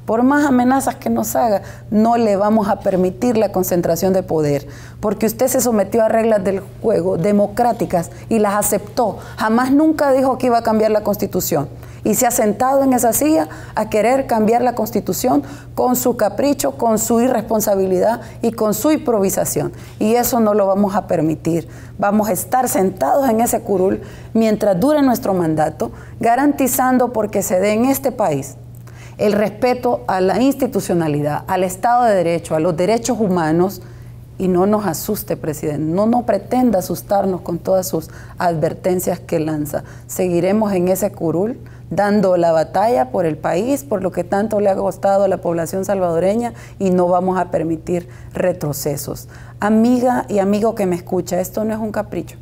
S5: Por más amenazas que nos haga, no le vamos a permitir la concentración de poder, porque usted se sometió a reglas del juego democráticas y las aceptó. Jamás nunca dijo que iba a cambiar la Constitución y se ha sentado en esa silla a querer cambiar la Constitución con su capricho, con su irresponsabilidad y con su improvisación. Y eso no lo vamos a permitir. Vamos a estar sentados en ese curul mientras dure nuestro mandato, garantizando porque se dé en este país el respeto a la institucionalidad, al Estado de Derecho, a los derechos humanos. Y no nos asuste, presidente, no pretenda asustarnos con todas sus advertencias que lanza. Seguiremos en ese curul, dando la batalla por el país, por lo que tanto le ha costado a la población salvadoreña, y no vamos a permitir retrocesos. Amiga y amigo que me escucha, esto no es un capricho.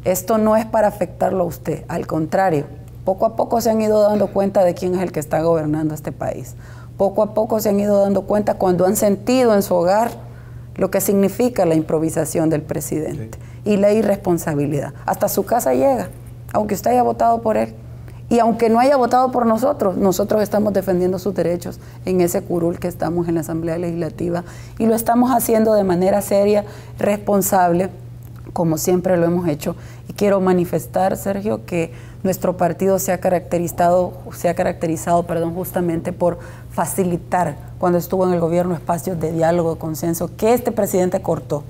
S5: Esto no es para afectarlo a usted, al contrario. Poco a poco se han ido dando cuenta de quién es el que está gobernando este país. poco a poco se han ido dando cuenta cuando han sentido en su hogar lo que significa la improvisación del presidente y la irresponsabilidad. Hasta su casa llega, aunque usted haya votado por él. Y aunque no haya votado por nosotros, nosotros estamos defendiendo sus derechos en ese curul que estamos en la Asamblea Legislativa y lo estamos haciendo de manera seria, responsable, como siempre lo hemos hecho. Y quiero manifestar, Sergio, que nuestro partido se ha caracterizado, justamente por facilitar, cuando estuvo en el gobierno, espacios de diálogo, de consenso, que este presidente cortó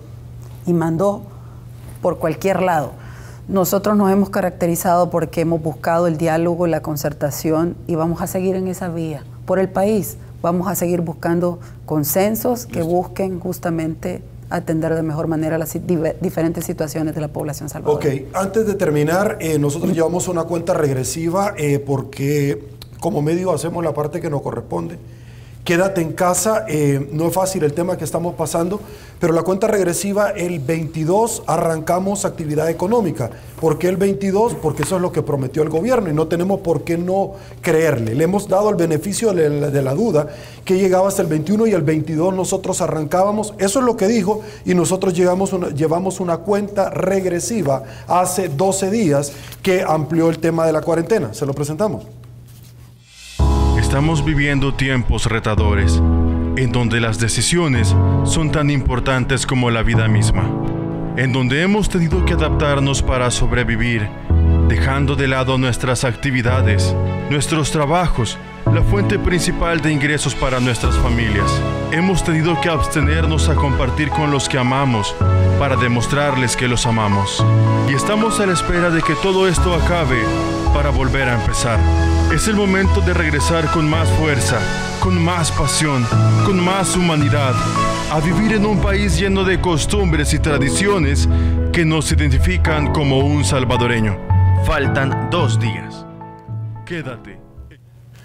S5: y mandó por cualquier lado. Nosotros nos hemos caracterizado porque hemos buscado el diálogo, la concertación y vamos a seguir en esa vía. Por el país vamos a seguir buscando consensos que busquen justamente atender de mejor manera las diferentes situaciones de la población salvadoreña.
S1: Ok, antes de terminar, nosotros llevamos una cuenta regresiva porque como medio hacemos la parte que nos corresponde. Quédate en casa, no es fácil el tema que estamos pasando, pero la cuenta regresiva, el 22 arrancamos actividad económica. ¿Por qué el 22? Porque eso es lo que prometió el gobierno y no tenemos por qué no creerle. Le hemos dado el beneficio de la duda que llegaba hasta el 21 y el 22 nosotros arrancábamos. Eso es lo que dijo y nosotros llevamos una cuenta regresiva hace 12 días que amplió el tema de la cuarentena. Se lo presentamos.
S11: Estamos viviendo tiempos retadores, en donde las decisiones son tan importantes como la vida misma, en donde hemos tenido que adaptarnos para sobrevivir, dejando de lado nuestras actividades, nuestros trabajos, la fuente principal de ingresos para nuestras familias. Hemos tenido que abstenernos a compartir con los que amamos para demostrarles que los amamos. Y estamos a la espera de que todo esto acabe para volver a empezar. Es el momento de regresar con más fuerza, con más pasión, con más humanidad, a vivir en un país lleno de costumbres y tradiciones que nos identifican como un salvadoreño. Faltan 2 días. Quédate.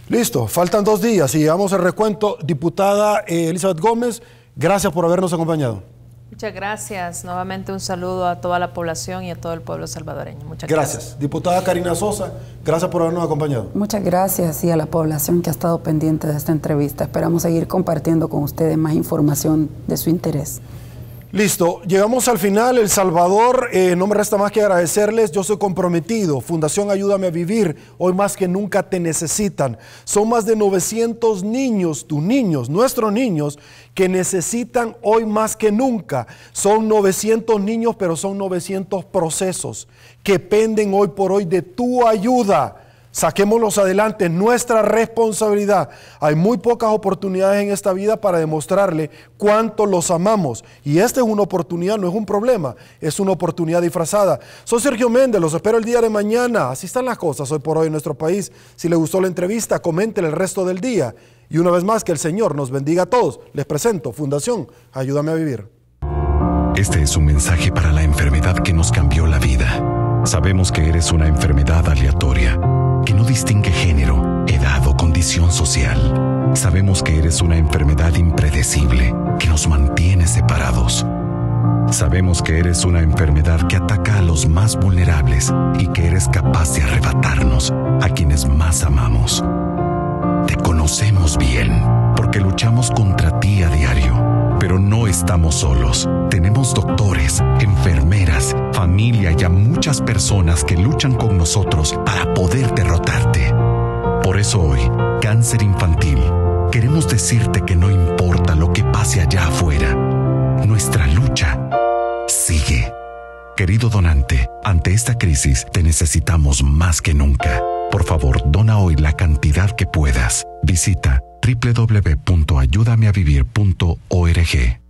S1: Listo, faltan 2 días y llevamos el recuento. Diputada Elizabeth Gómez, gracias por habernos acompañado.
S4: Muchas gracias. Nuevamente un saludo a toda la población y a todo el pueblo salvadoreño. Muchas gracias.
S1: Diputada Karina Sosa, gracias por habernos acompañado.
S5: Muchas gracias y a la población que ha estado pendiente de esta entrevista. Esperamos seguir compartiendo con ustedes más información de su interés.
S1: Listo, llegamos al final. El Salvador, no me resta más que agradecerles. Yo soy comprometido. Fundación Ayúdame a Vivir, hoy más que nunca te necesitan. Son más de 900 niños, tus niños, nuestros niños, que necesitan hoy más que nunca. Son 900 niños, pero son 900 procesos que penden hoy por hoy de tu ayuda. Saquémoslos adelante, nuestra responsabilidad. Hay muy pocas oportunidades en esta vida para demostrarle cuánto los amamos. Y esta es una oportunidad, no es un problema, es una oportunidad disfrazada. Soy Sergio Méndez, los espero el día de mañana. Así están las cosas hoy por hoy en nuestro país. Si les gustó la entrevista, coméntenle el resto del día. Y una vez más, que el Señor nos bendiga a todos. Les presento Fundación Ayúdame a Vivir.
S12: Este es un mensaje para la enfermedad que nos cambió la vida. Sabemos que eres una enfermedad aleatoria, que no distingue género, edad o condición social. Sabemos que eres una enfermedad impredecible, que nos mantiene separados. Sabemos que eres una enfermedad que ataca a los más vulnerables y que eres capaz de arrebatarnos a quienes más amamos. Te conocemos bien, porque luchamos contra ti a diario. Pero no estamos solos. Tenemos doctores, enfermeras, familia y a muchas personas que luchan con nosotros para poder derrotarte. Por eso hoy, Cáncer Infantil, queremos decirte que no importa lo que pase allá afuera, nuestra lucha sigue. Querido donante, ante esta crisis te necesitamos más que nunca. Por favor, dona hoy la cantidad que puedas. Visita www.ayudameavivir.org.